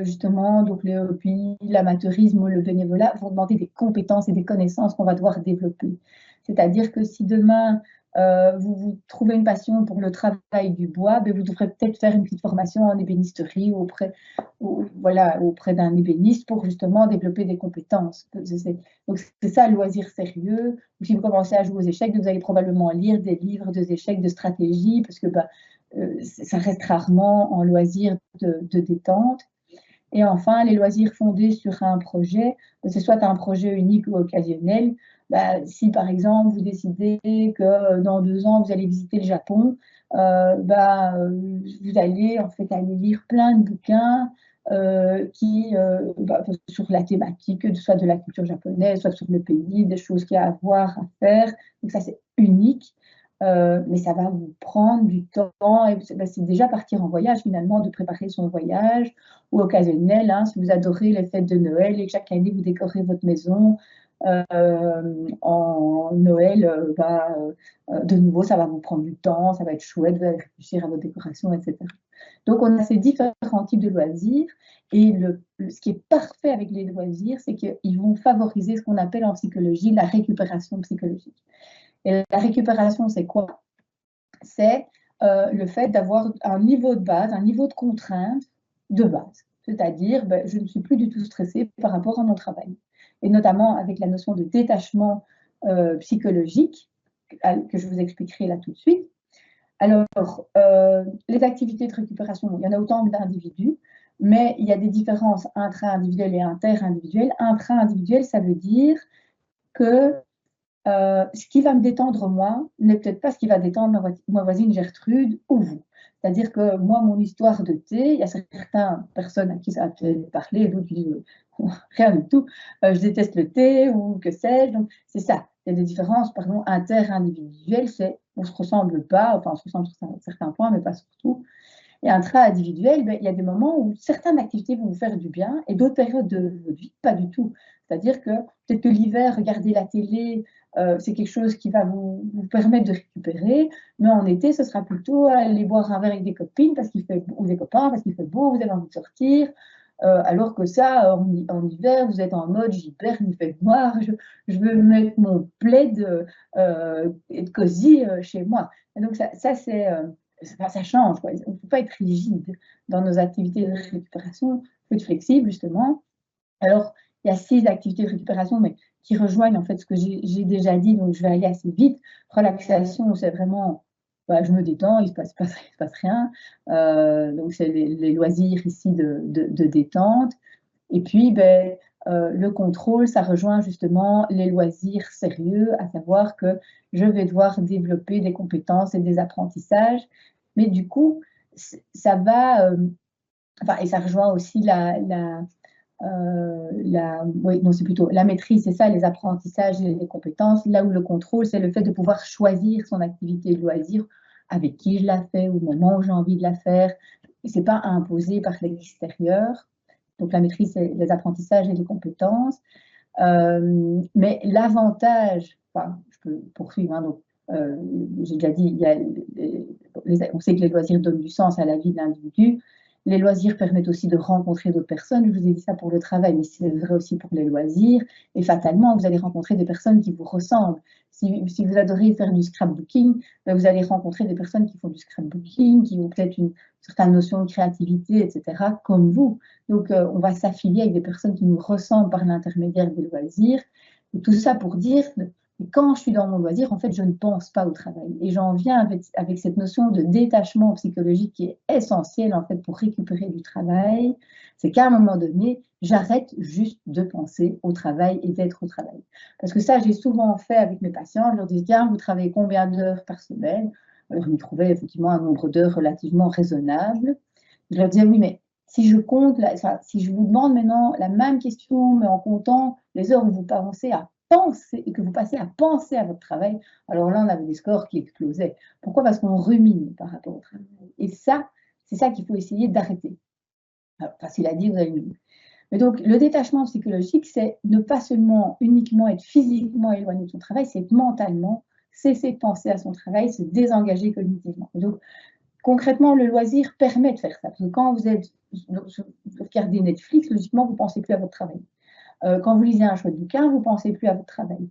justement, donc les hobbies, l'amateurisme ou le bénévolat vont demander des compétences et des connaissances qu'on va devoir développer. C'est-à-dire que si demain, vous trouvez une passion pour le travail du bois, ben vous devrez peut-être faire une petite formation en ébénisterie auprès d'un ébéniste pour justement développer des compétences. Donc c'est ça le loisir sérieux. Si vous commencez à jouer aux échecs, vous allez probablement lire des livres d'échecs, de stratégie, parce que ça reste rarement en loisir de détente. Et enfin, les loisirs fondés sur un projet, que ce soit un projet unique ou occasionnel. Si par exemple vous décidez que dans 2 ans vous allez visiter le Japon, vous allez en fait aller lire plein de bouquins sur la thématique, soit de la culture japonaise, soit sur le pays, des choses qu'il y a à voir, à faire. Donc ça c'est unique. Mais ça va vous prendre du temps. Et c'est déjà partir en voyage finalement, de préparer son voyage, ou occasionnel, hein, si vous adorez les fêtes de Noël et que chaque année vous décorez votre maison en Noël, de nouveau ça va vous prendre du temps, ça va être chouette, vous allez réfléchir à vos décorations, etc. Donc on a ces différents types de loisirs, et ce qui est parfait avec les loisirs, c'est qu'ils vont favoriser ce qu'on appelle en psychologie la récupération psychologique. Et la récupération, c'est quoi? C'est le fait d'avoir un niveau de base, un niveau de contrainte de base. C'est-à-dire, je ne suis plus du tout stressée par rapport à mon travail. Et notamment avec la notion de détachement psychologique, que je vous expliquerai là tout de suite. Alors, les activités de récupération, il y en a autant que d'individus, mais il y a des différences intra-individuelles et inter-individuelles. Intra-individuel, ça veut dire que ce qui va me détendre moi n'est peut-être pas ce qui va détendre ma voisine Gertrude ou vous. C'est-à-dire que moi, mon histoire de thé, il y a certaines personnes à qui ça a peut-être parlé, d'autres qui disent rien du tout, je déteste le thé ou que sais-je. Donc c'est ça, il y a des différences, pardon, inter-individuelles, on ne se ressemble pas, enfin on se ressemble sur certains points, mais pas sur tout. Et intra-individuel, il y a des moments où certaines activités vont vous faire du bien et d'autres périodes de votre vie, pas du tout. C'est-à-dire que peut-être que l'hiver, regarder la télé, c'est quelque chose qui va vous permettre de récupérer, mais en été, ce sera plutôt aller boire un verre avec des copines ou des copains parce qu'il fait beau, vous avez envie de sortir. Alors que ça, en hiver, vous êtes en mode j'hiberne, il fait noir, je veux mettre mon plaid et être cosy chez moi. Et donc ça c'est... ça change, quoi. On ne peut pas être rigide dans nos activités de récupération, il faut être flexible, justement. Alors, il y a 6 activités de récupération, mais qui rejoignent en fait ce que j'ai déjà dit, donc je vais aller assez vite. Relaxation, c'est vraiment, je me détends, il ne se passe rien. Donc, c'est les loisirs ici de détente. Et puis, le contrôle, ça rejoint justement les loisirs sérieux, à savoir que je vais devoir développer des compétences et des apprentissages. Mais du coup, ça va, et ça rejoint aussi c'est plutôt la maîtrise, c'est ça, les apprentissages et les compétences. Là où le contrôle, c'est le fait de pouvoir choisir son activité de loisir, avec qui je la fais, au moment où j'ai envie de la faire. Ce n'est pas imposé par l'extérieur. Donc la maîtrise, c'est les apprentissages et les compétences. Mais l'avantage, je peux poursuivre, hein, donc, j'ai déjà dit, on sait que les loisirs donnent du sens à la vie de l'individu. Les loisirs permettent aussi de rencontrer d'autres personnes. Je vous ai dit ça pour le travail, mais c'est vrai aussi pour les loisirs. Et fatalement, vous allez rencontrer des personnes qui vous ressemblent. Si vous adorez faire du scrapbooking, vous allez rencontrer des personnes qui font du scrapbooking, qui ont peut-être une certaine notion de créativité, etc., comme vous. Donc, on va s'affilier avec des personnes qui nous ressemblent par l'intermédiaire des loisirs. Et tout ça pour dire que quand je suis dans mon loisir, en fait, je ne pense pas au travail. Et j'en viens avec cette notion de détachement psychologique qui est essentielle, en fait, pour récupérer du travail. C'est qu'à un moment donné, j'arrête juste de penser au travail et d'être au travail. Parce que ça, j'ai souvent fait avec mes patients. Je leur dis, tiens, vous travaillez combien d'heures par semaine? Alors, ils me trouvaient effectivement un nombre d'heures relativement raisonnable. Je leur disais, oui, mais si je compte, si je vous demande maintenant la même question, mais en comptant les heures où vous pensez à penser et que vous passez à penser à votre travail, alors là, on avait des scores qui explosaient. Pourquoi? Parce qu'on rumine par rapport au travail. Et ça, c'est ça qu'il faut essayer d'arrêter. Alors, facile à dire, vous avez vu. Mais donc, le détachement psychologique, c'est ne pas seulement uniquement être physiquement éloigné de son travail, c'est mentalement cesser de penser à son travail, se désengager cognitivement. Donc, concrètement, le loisir permet de faire ça. Parce que quand vous regardez Netflix, logiquement, vous ne pensez plus à votre travail. Quand vous lisez un chouette bouquin, vous ne pensez plus à votre travail.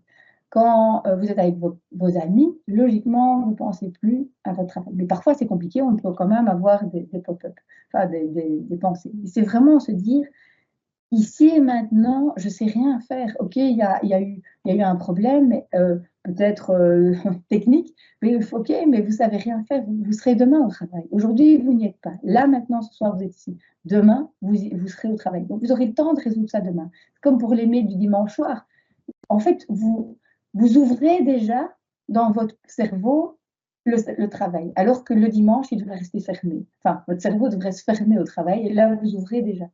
Quand vous êtes avec vos amis, logiquement, vous ne pensez plus à votre travail. Mais parfois, c'est compliqué, on peut quand même avoir des pop-up, enfin des pensées. C'est vraiment se dire, ici et maintenant, je ne sais rien faire. OK, il y a eu un problème, peut-être technique, mais OK, mais vous ne savez rien faire. Vous serez demain au travail. Aujourd'hui, vous n'y êtes pas. Là, maintenant, ce soir, vous êtes ici. Demain, vous serez au travail. Donc, vous aurez le temps de résoudre ça demain. Comme pour les mails du dimanche soir. En fait, vous ouvrez déjà dans votre cerveau le travail, alors que le dimanche, il devrait rester fermé. Enfin, votre cerveau devrait se fermer au travail, et là, vous ouvrez déjà.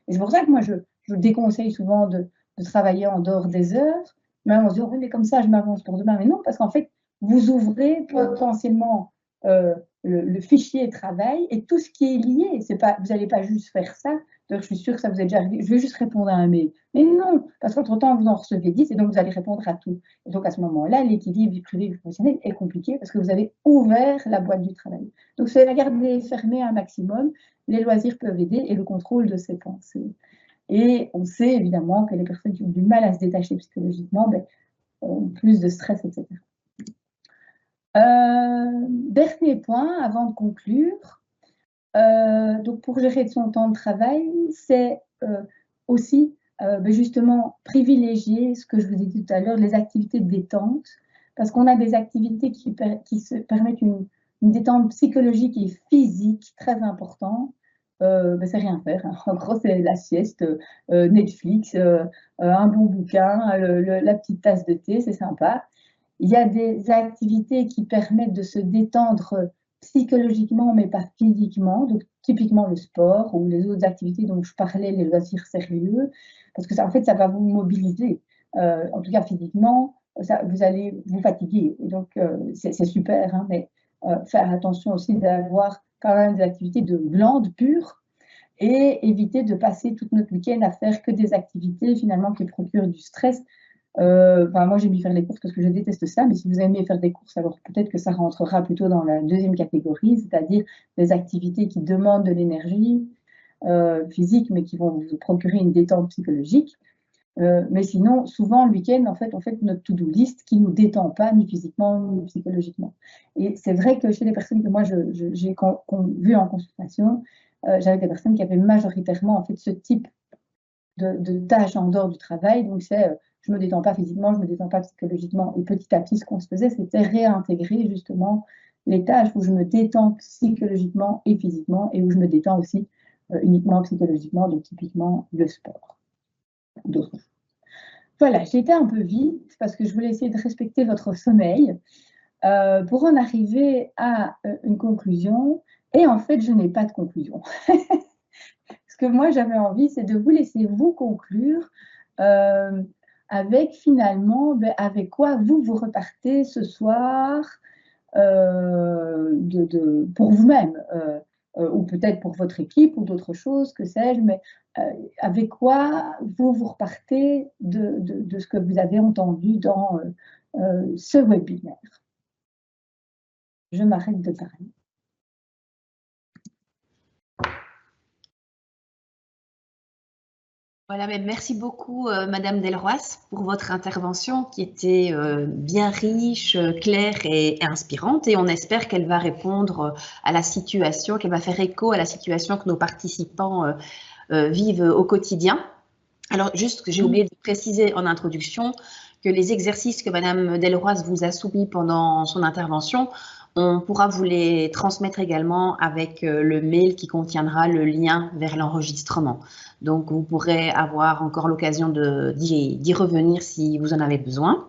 Et c'est pour ça que moi, je déconseille souvent de travailler en dehors des heures. Mais on se dit, oh, oui, mais comme ça, je m'avance pour demain. Mais non, parce qu'en fait, vous ouvrez potentiellement le fichier travail et tout ce qui est lié. Vous n'allez pas juste faire ça. D'ailleurs, je suis sûre que ça vous est déjà arrivé. Je vais juste répondre à un mail. Mais non, parce qu'entre-temps, vous en recevez 10 et donc vous allez répondre à tout. Et donc, à ce moment-là, l'équilibre vie privée, vie professionnelle est compliqué parce que vous avez ouvert la boîte du travail. Donc, c'est la garder fermée un maximum. Les loisirs peuvent aider et le contrôle de ses pensées. Et on sait évidemment que les personnes qui ont du mal à se détacher psychologiquement ont plus de stress, etc. Dernier point avant de conclure. Donc, pour gérer son temps de travail, c'est aussi justement privilégier ce que je vous ai dit tout à l'heure, les activités de détente, parce qu'on a des activités qui se permettent une détente psychologique et physique très importante. C'est rien faire. Hein. En gros, c'est la sieste, Netflix, un bon bouquin, la petite tasse de thé, c'est sympa. Il y a des activités qui permettent de se détendre psychologiquement, mais pas physiquement. Donc, typiquement le sport ou les autres activités dont je parlais, les loisirs sérieux, parce que ça, en fait, ça va vous mobiliser. En tout cas, physiquement, vous allez vous fatiguer. Et donc, c'est super, hein, mais faire attention aussi d'avoir quand même des activités de glande pure et éviter de passer toute notre week-end à faire que des activités finalement qui procurent du stress. Moi, j'ai mis faire les courses parce que je déteste ça, mais si vous aimez faire des courses, alors peut-être que ça rentrera plutôt dans la deuxième catégorie, c'est-à-dire des activités qui demandent de l'énergie physique, mais qui vont vous procurer une détente psychologique. Mais sinon, souvent, le week-end, en fait, on fait notre to-do list qui ne nous détend pas, ni physiquement, ni psychologiquement. Et c'est vrai que chez les personnes que moi, j'ai vues en consultation, j'avais des personnes qui avaient majoritairement, en fait, ce type de tâches en dehors du travail. Donc, c'est je ne me détends pas physiquement, je ne me détends pas psychologiquement. Et petit à petit, ce qu'on se faisait, c'était réintégrer justement les tâches où je me détends psychologiquement et physiquement et où je me détends aussi uniquement psychologiquement, donc typiquement le sport. D'autres choses. Voilà, j'ai été un peu vite parce que je voulais essayer de respecter votre sommeil pour en arriver à une conclusion. Et en fait, je n'ai pas de conclusion. Ce que moi, j'avais envie, c'est de vous laisser vous conclure avec finalement, avec quoi vous repartez ce soir pour vous-même, ou peut-être pour votre équipe ou d'autres choses, que sais-je, mais avec quoi vous repartez de ce que vous avez entendu dans ce webinaire. Je m'arrête de parler. Voilà, mais merci beaucoup, Madame Delroisse, pour votre intervention qui était bien riche, claire et inspirante. Et on espère qu'elle va répondre à la situation, qu'elle va faire écho à la situation que nos participants vivent au quotidien. Alors, juste que j'ai oublié de préciser en introduction que les exercices que Madame Delroisse vous a soumis pendant son intervention, on pourra vous les transmettre également avec le mail qui contiendra le lien vers l'enregistrement. Donc, vous pourrez avoir encore l'occasion d'y revenir si vous en avez besoin.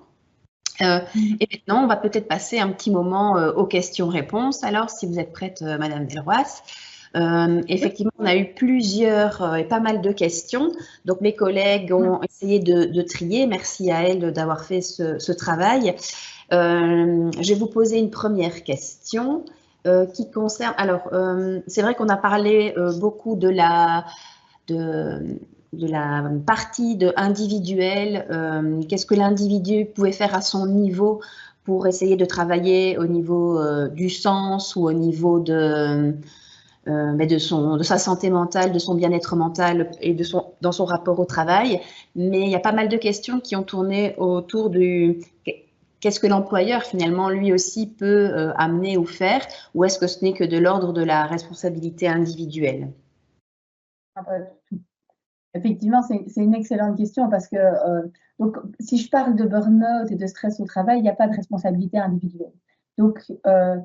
Et maintenant, on va peut-être passer un petit moment aux questions-réponses. Alors, si vous êtes prête, Madame Delroisse. Effectivement, on a eu plusieurs et pas mal de questions. Donc, mes collègues ont essayé de trier. Merci à elles d'avoir fait ce travail. Je vais vous poser une première question qui concerne… Alors, c'est vrai qu'on a parlé beaucoup de la partie individuelle. Qu'est-ce que l'individu pouvait faire à son niveau pour essayer de travailler au niveau du sens ou au niveau de sa santé mentale, de son bien-être mental et dans son rapport au travail. Mais il y a pas mal de questions qui ont tourné autour qu'est-ce que l'employeur, finalement, lui aussi peut amener ou faire, ou est-ce que ce n'est que de l'ordre de la responsabilité individuelle? Effectivement, c'est une excellente question parce que donc, si je parle de burn-out et de stress au travail, il n'y a pas de responsabilité individuelle. Donc, en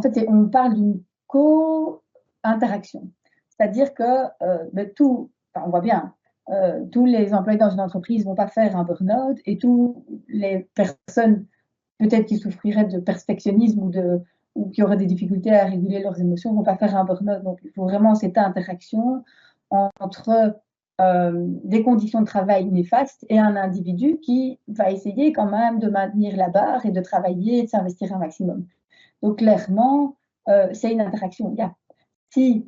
fait, on parle d'une co-interaction. C'est-à-dire que on voit bien, tous les employés dans une entreprise ne vont pas faire un burn-out et toutes les personnes peut-être qui souffriraient de perfectionnisme ou qui auraient des difficultés à réguler leurs émotions ne vont pas faire un burn-out. Donc, il faut vraiment cette interaction entre des conditions de travail néfastes et un individu qui va essayer quand même de maintenir la barre et de travailler et de s'investir un maximum. Donc, clairement, c'est une interaction. S'il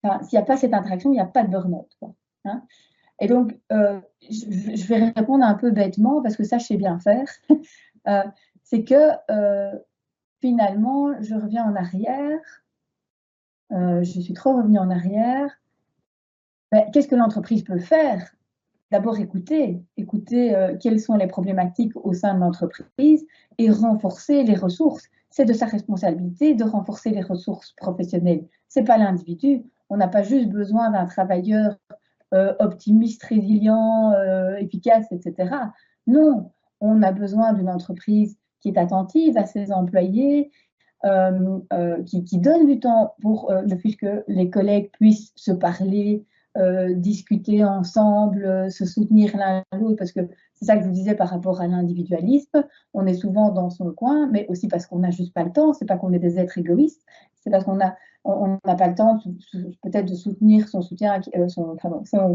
n'y a pas cette interaction, il n'y a pas de burn-out. Hein. Et donc, je vais répondre un peu bêtement parce que ça, je sais bien faire. C'est que finalement, je reviens en arrière. Je suis trop revenue en arrière. Qu'est-ce que l'entreprise peut faire? D'abord, écouter quelles sont les problématiques au sein de l'entreprise et renforcer les ressources. C'est de sa responsabilité de renforcer les ressources professionnelles. Ce n'est pas l'individu. On n'a pas juste besoin d'un travailleur optimiste, résilient, efficace, etc. Non, on a besoin d'une entreprise qui est attentive à ses employés, qui donne du temps pour le fait que les collègues puissent se parler, discuter ensemble, se soutenir l'un l'autre, parce que c'est ça que je vous disais par rapport à l'individualisme. On est souvent dans son coin, mais aussi parce qu'on n'a juste pas le temps. C'est pas qu'on est des êtres égoïstes, c'est parce qu'on n'a pas le temps peut-être de soutenir son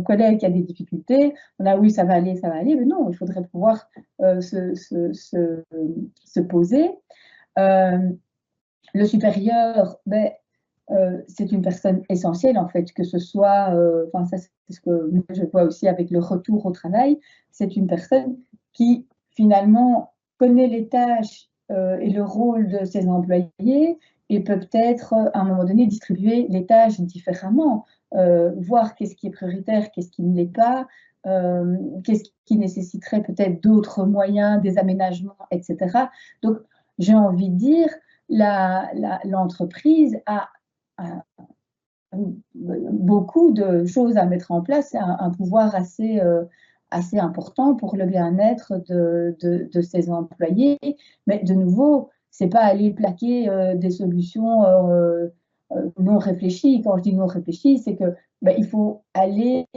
collègue qui a des difficultés. On a oui, ça va aller, mais non, il faudrait pouvoir se poser. Le supérieur, c'est une personne essentielle en fait, que ce soit, ça c'est ce que je vois aussi avec le retour au travail, c'est une personne qui finalement connaît les tâches et le rôle de ses employés et peut peut-être à un moment donné distribuer les tâches différemment, voir qu'est-ce qui est prioritaire, qu'est-ce qui ne l'est pas, qu'est-ce qui nécessiterait peut-être d'autres moyens, des aménagements, etc. Donc j'ai envie de dire, l'entreprise a beaucoup de choses à mettre en place, un pouvoir assez important pour le bien-être de ses employés. Mais de nouveau, ce n'est pas aller plaquer des solutions non réfléchies. Quand je dis non réfléchies, c'est que il faut aller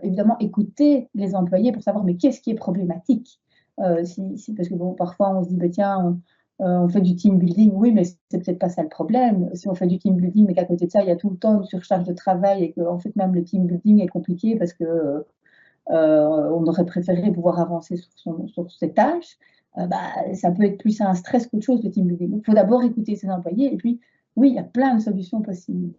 évidemment écouter les employés pour savoir mais qu'est-ce qui est problématique. Parce que bon, parfois on se dit tiens, on fait du team building, oui, mais c'est peut-être pas ça le problème. Si on fait du team building, mais qu'à côté de ça, il y a tout le temps une surcharge de travail et qu'en fait, même le team building est compliqué parce que on aurait préféré pouvoir avancer sur ses tâches, ça peut être plus un stress qu'autre chose, le team building. Il faut d'abord écouter ses employés et puis, oui, il y a plein de solutions possibles.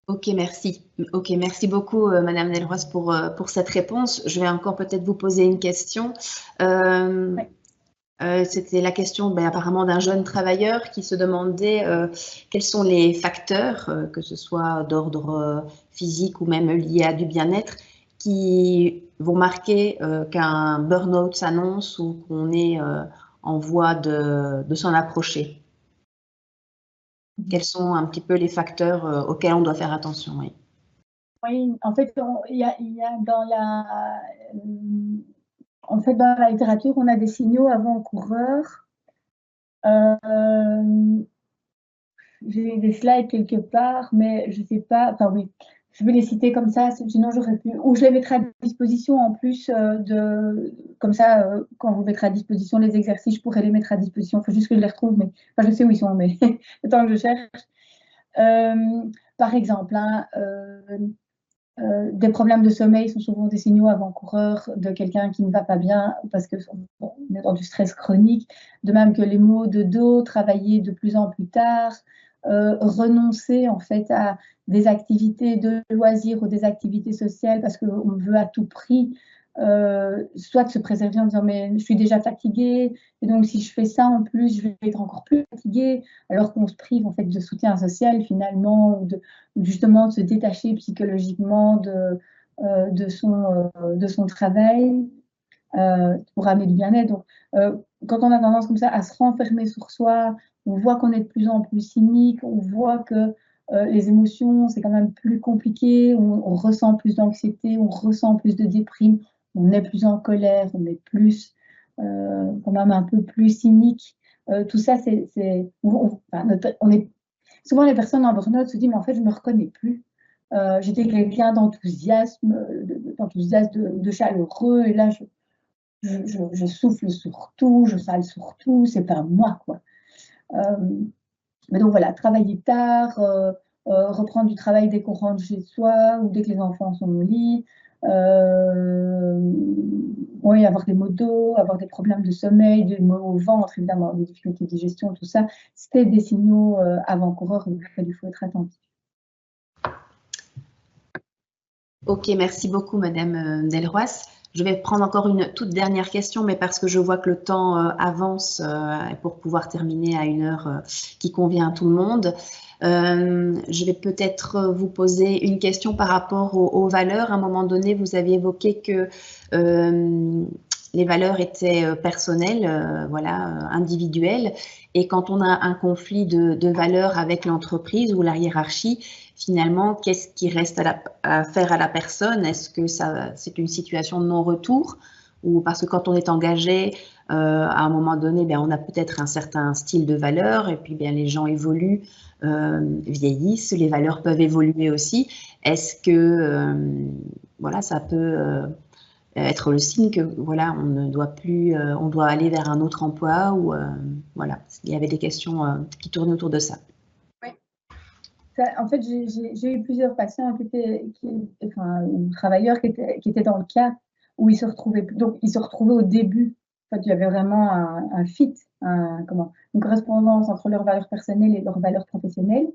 Ok, merci. Ok, merci beaucoup, Madame Delroze, pour cette réponse. Je vais encore peut-être vous poser une question. Ouais. C'était la question apparemment d'un jeune travailleur qui se demandait quels sont les facteurs, que ce soit d'ordre physique ou même lié à du bien-être, qui vont marquer qu'un burn-out s'annonce ou qu'on est en voie de s'en approcher. Quels sont un petit peu les facteurs auxquels on doit faire attention? Oui, oui, en fait, il y a dans la littérature, on a des signaux avant-coureurs. J'ai des slides quelque part, mais je ne sais pas. Enfin oui, je vais les citer comme ça, sinon j'aurais pu. Ou je les mettrai à disposition en plus comme ça, quand vous mettrez à disposition les exercices, je pourrais les mettre à disposition. Il faut juste que je les retrouve, mais je sais où ils sont, mais le temps que je cherche. Par exemple, des problèmes de sommeil sont souvent des signaux avant-coureurs de quelqu'un qui ne va pas bien parce qu'on est dans du stress chronique. De même que les maux de dos, travailler de plus en plus tard, renoncer en fait à des activités de loisirs ou des activités sociales parce qu'on veut à tout prix soit de se préserver en disant mais je suis déjà fatiguée et donc si je fais ça en plus je vais être encore plus fatiguée, alors qu'on se prive en fait de soutien social finalement, ou justement de se détacher psychologiquement de son travail pour amener du bien-être. Donc quand on a tendance comme ça à se renfermer sur soi, on voit qu'on est de plus en plus cynique, on voit que les émotions c'est quand même plus compliqué, on ressent plus d'anxiété, on ressent plus de déprime, on est plus en colère, on est plus quand même un peu plus cynique. Tout ça, on est souvent les personnes en burn-out se disent mais en fait je me reconnais plus. J'étais quelqu'un d'enthousiaste, de chaleureux, et là je souffle sur tout, je sale sur tout, c'est pas moi quoi. Mais donc voilà, travailler tard, reprendre du travail dès qu'on rentre chez soi ou dès que les enfants sont au lit. Oui, avoir des maux de dos, avoir des problèmes de sommeil, des maux au ventre, évidemment, des difficultés de digestion, tout ça, c'était des signaux avant-coureurs auxquels il faut être attentif. Ok, merci beaucoup, Madame Delroisse. Je vais prendre encore une toute dernière question, mais parce que je vois que le temps avance pour pouvoir terminer à une heure qui convient à tout le monde. Je vais peut-être vous poser une question par rapport aux valeurs. À un moment donné, vous aviez évoqué que les valeurs étaient personnelles, voilà, individuelles. Et quand on a un conflit de valeurs avec l'entreprise ou la hiérarchie, finalement, qu'est-ce qui reste à faire à la personne? Est-ce que c'est une situation de non-retour? Ou parce que quand on est engagé, à un moment donné, bien, on a peut-être un certain style de valeurs et puis bien, les gens évoluent, vieillissent, les valeurs peuvent évoluer aussi. Est-ce que voilà, ça peut être le signe que voilà, on ne doit plus, on doit aller vers un autre emploi ou voilà, il y avait des questions qui tournaient autour de ça. En fait, j'ai eu plusieurs patients ou travailleurs qui étaient dans le cas où ils se retrouvaient. Donc, ils se retrouvaient au début. En fait, il y avait vraiment un fit, une correspondance entre leurs valeurs personnelles et leurs valeurs professionnelles.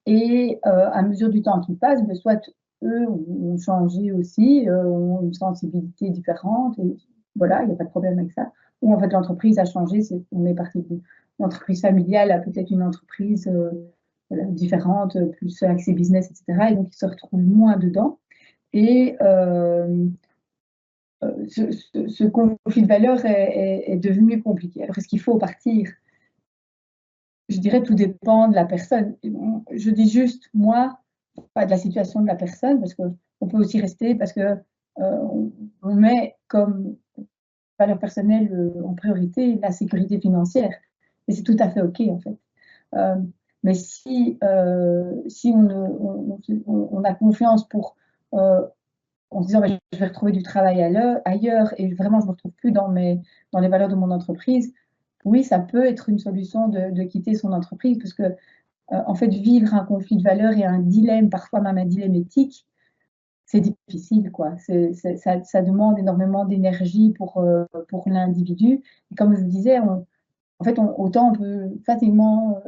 Et à mesure du temps qui passe, soit eux ont changé aussi, ont une sensibilité différente. Et voilà, il n'y a pas de problème avec ça. Ou en fait, l'entreprise a changé. On est parti d'une entreprise familiale à peut-être une entreprise différentes, plus accès business, etc. Et donc, ils se retrouvent moins dedans. Et ce conflit de valeurs est devenu compliqué. Alors, est-ce qu'il faut partir? Je dirais tout dépend de la personne. Je dis juste, moi, pas de la situation de la personne, parce qu'on peut aussi rester, parce que on met comme valeur personnelle en priorité la sécurité financière. Et c'est tout à fait OK, en fait. Mais si on a confiance en se disant je vais retrouver du travail ailleurs et vraiment je ne me retrouve plus dans les valeurs de mon entreprise, oui, ça peut être une solution de quitter son entreprise, parce que en fait, vivre un conflit de valeurs et un dilemme, parfois même un dilemme éthique, c'est difficile, quoi. Ça demande énormément d'énergie pour l'individu. Et comme je vous disais, en fait, autant on peut facilement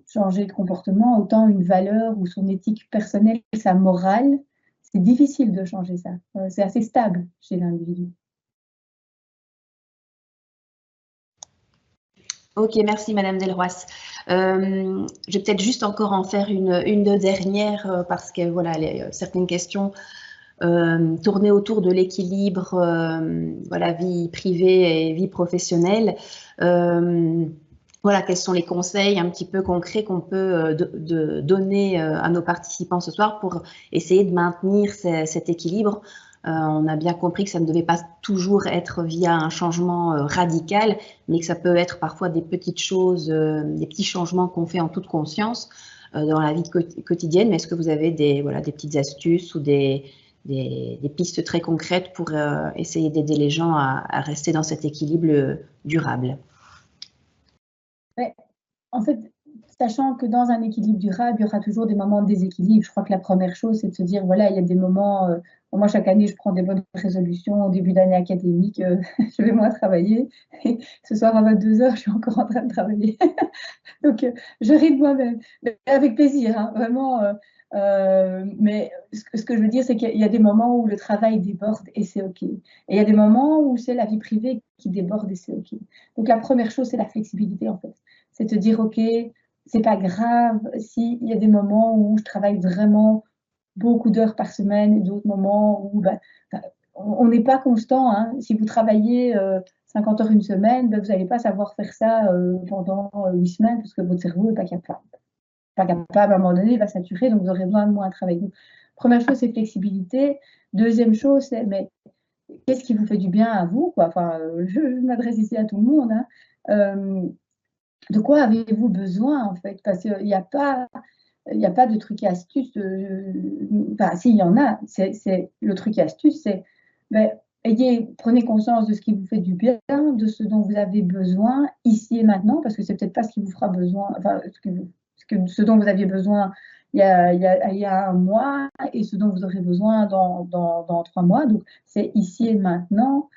changer de comportement, autant une valeur ou son éthique personnelle, sa morale, c'est difficile de changer ça. C'est assez stable chez l'individu. Ok, merci Madame Delroisse. Je vais peut-être juste encore en faire une dernière parce que voilà, certaines questions tournaient autour de l'équilibre, voilà, vie privée et vie professionnelle. Voilà, quels sont les conseils un petit peu concrets qu'on peut donner à nos participants ce soir pour essayer de maintenir cet équilibre? On a bien compris que ça ne devait pas toujours être via un changement radical, mais que ça peut être parfois des petites choses, des petits changements qu'on fait en toute conscience dans la vie quotidienne. Mais est-ce que vous avez des petites astuces ou des pistes très concrètes pour essayer d'aider les gens à rester dans cet équilibre durable? Ouais. En fait, sachant que dans un équilibre durable, il y aura toujours des moments de déséquilibre. Je crois que la première chose, c'est de se dire, voilà, il y a des moments, moi chaque année, je prends des bonnes résolutions au début d'année académique, je vais moins travailler. Et ce soir à 22h, je suis encore en train de travailler. Donc, je ris de moi-même, mais avec plaisir, hein, vraiment. Mais ce que je veux dire, c'est qu'il y a des moments où le travail déborde et c'est OK. Et il y a des moments où c'est la vie privée qui déborde et c'est OK. Donc la première chose, c'est la flexibilité en fait. C'est te dire OK, c'est pas grave s'il y a des moments où je travaille vraiment beaucoup d'heures par semaine et d'autres moments où on n'est pas constant. Hein. Si vous travaillez 50 heures une semaine, vous n'allez pas savoir faire ça pendant 8 semaines parce que votre cerveau n'est pas capable. À un moment donné, il va saturer, donc vous aurez besoin de moins de travail. Donc, première chose, c'est flexibilité. Deuxième chose, c'est mais qu'est-ce qui vous fait du bien à vous, quoi. Enfin, je m'adresse ici à tout le monde. Hein. De quoi avez-vous besoin, en fait? Parce qu'il n'y a pas de truc et astuce. Enfin, s'il y en a, c'est le truc et astuce, c'est prenez conscience de ce qui vous fait du bien, de ce dont vous avez besoin ici et maintenant, parce que c'est peut-être pas ce qui vous fera besoin, enfin, ce dont vous aviez besoin il y a un mois et ce dont vous aurez besoin dans 3 mois. Donc, c'est ici et maintenant.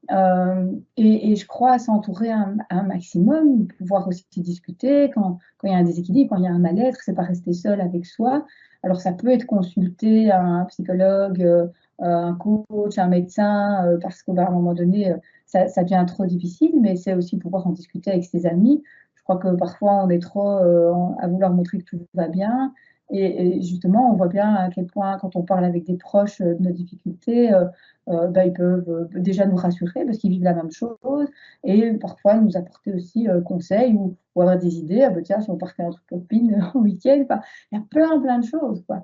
Et je crois s'entourer un maximum, pouvoir aussi discuter quand il y a un déséquilibre, quand il y a un mal-être, c'est pas rester seul avec soi. Alors ça peut être consulter un psychologue, un coach, un médecin, parce qu'à un moment donné, ça devient trop difficile, mais c'est aussi pouvoir en discuter avec ses amis. Je crois que parfois on est trop à vouloir montrer que tout va bien. Et justement, on voit bien à quel point, quand on parle avec des proches de nos difficultés, ils peuvent déjà nous rassurer parce qu'ils vivent la même chose et parfois nous apporter aussi conseils ou avoir des idées. Ah, tiens, si on partait entre copines au week-end, il y a plein de choses, quoi.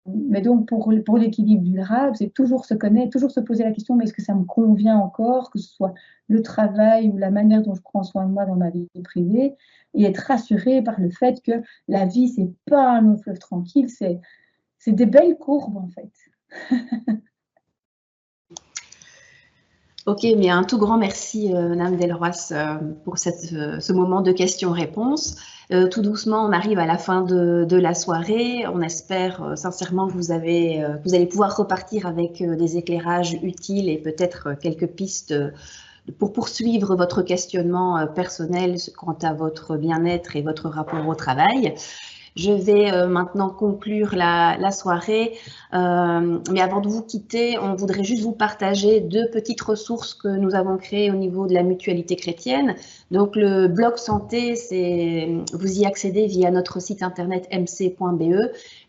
Mais donc, pour l'équilibre durable, c'est toujours se connaître, toujours se poser la question, mais est-ce que ça me convient encore, que ce soit le travail ou la manière dont je prends soin de moi dans ma vie privée, et être rassuré par le fait que la vie, c'est pas un long fleuve tranquille, c'est des belles courbes, en fait. Ok, mais un tout grand merci, Madame Delroisse, pour ce moment de questions-réponses. Tout doucement, on arrive à la fin de la soirée. On espère sincèrement que vous allez pouvoir repartir avec des éclairages utiles et peut-être quelques pistes pour poursuivre votre questionnement personnel quant à votre bien-être et votre rapport au travail. Je vais maintenant conclure la soirée, mais avant de vous quitter, on voudrait juste vous partager 2 petites ressources que nous avons créées au niveau de la Mutualité chrétienne. Donc le blog santé, vous y accédez via notre site internet mc.be,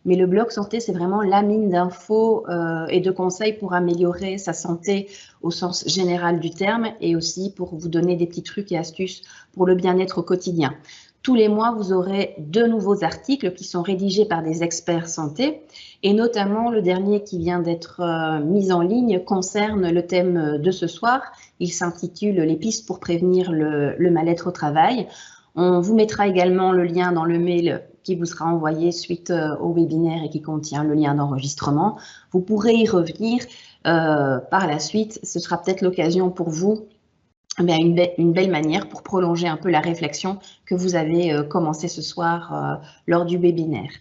mais le blog santé, c'est vraiment la mine d'infos et de conseils pour améliorer sa santé au sens général du terme et aussi pour vous donner des petits trucs et astuces pour le bien-être au quotidien. Tous les mois, vous aurez 2 nouveaux articles qui sont rédigés par des experts santé et notamment le dernier qui vient d'être mis en ligne concerne le thème de ce soir. Il s'intitule « Les pistes pour prévenir le mal-être au travail ». On vous mettra également le lien dans le mail qui vous sera envoyé suite au webinaire et qui contient le lien d'enregistrement. Vous pourrez y revenir par la suite. Ce sera peut-être l'occasion pour vous une belle manière pour prolonger un peu la réflexion que vous avez commencé ce soir lors du webinaire.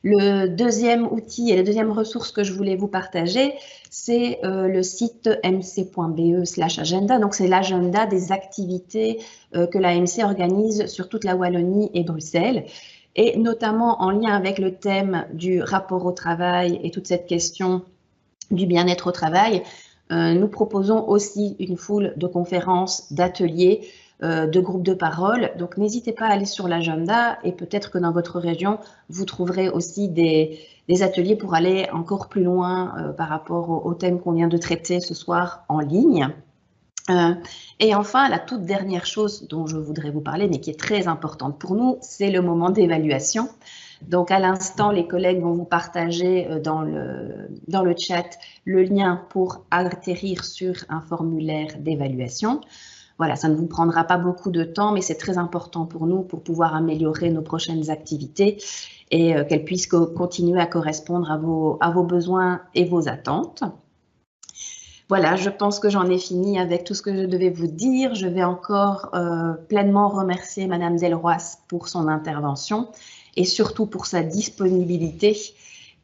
Le deuxième outil et la deuxième ressource que je voulais vous partager, c'est le site mc.be/agenda. Donc, c'est l'agenda des activités que l'AMC organise sur toute la Wallonie et Bruxelles. Et notamment en lien avec le thème du rapport au travail et toute cette question du bien-être au travail, nous proposons aussi une foule de conférences, d'ateliers, de groupes de parole. Donc, n'hésitez pas à aller sur l'agenda et peut-être que dans votre région, vous trouverez aussi des ateliers pour aller encore plus loin par rapport au thème qu'on vient de traiter ce soir en ligne. Et enfin, la toute dernière chose dont je voudrais vous parler, mais qui est très importante pour nous, c'est le moment d'évaluation. Donc, à l'instant, les collègues vont vous partager dans le chat le lien pour atterrir sur un formulaire d'évaluation. Voilà, ça ne vous prendra pas beaucoup de temps, mais c'est très important pour nous pour pouvoir améliorer nos prochaines activités et qu'elles puissent continuer à correspondre à vos besoins et vos attentes. Voilà, je pense que j'en ai fini avec tout ce que je devais vous dire. Je vais encore pleinement remercier Madame Delroisse pour son intervention et surtout pour sa disponibilité,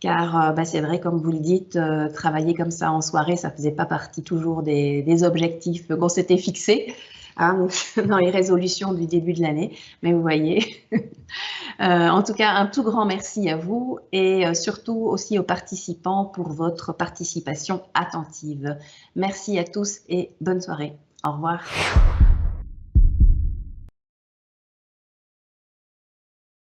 car c'est vrai, comme vous le dites, travailler comme ça en soirée, ça ne faisait pas partie toujours des objectifs qu'on s'était fixés. dans les résolutions du début de l'année, mais vous voyez. En tout cas, un tout grand merci à vous et surtout aussi aux participants pour votre participation attentive. Merci à tous et bonne soirée. Au revoir.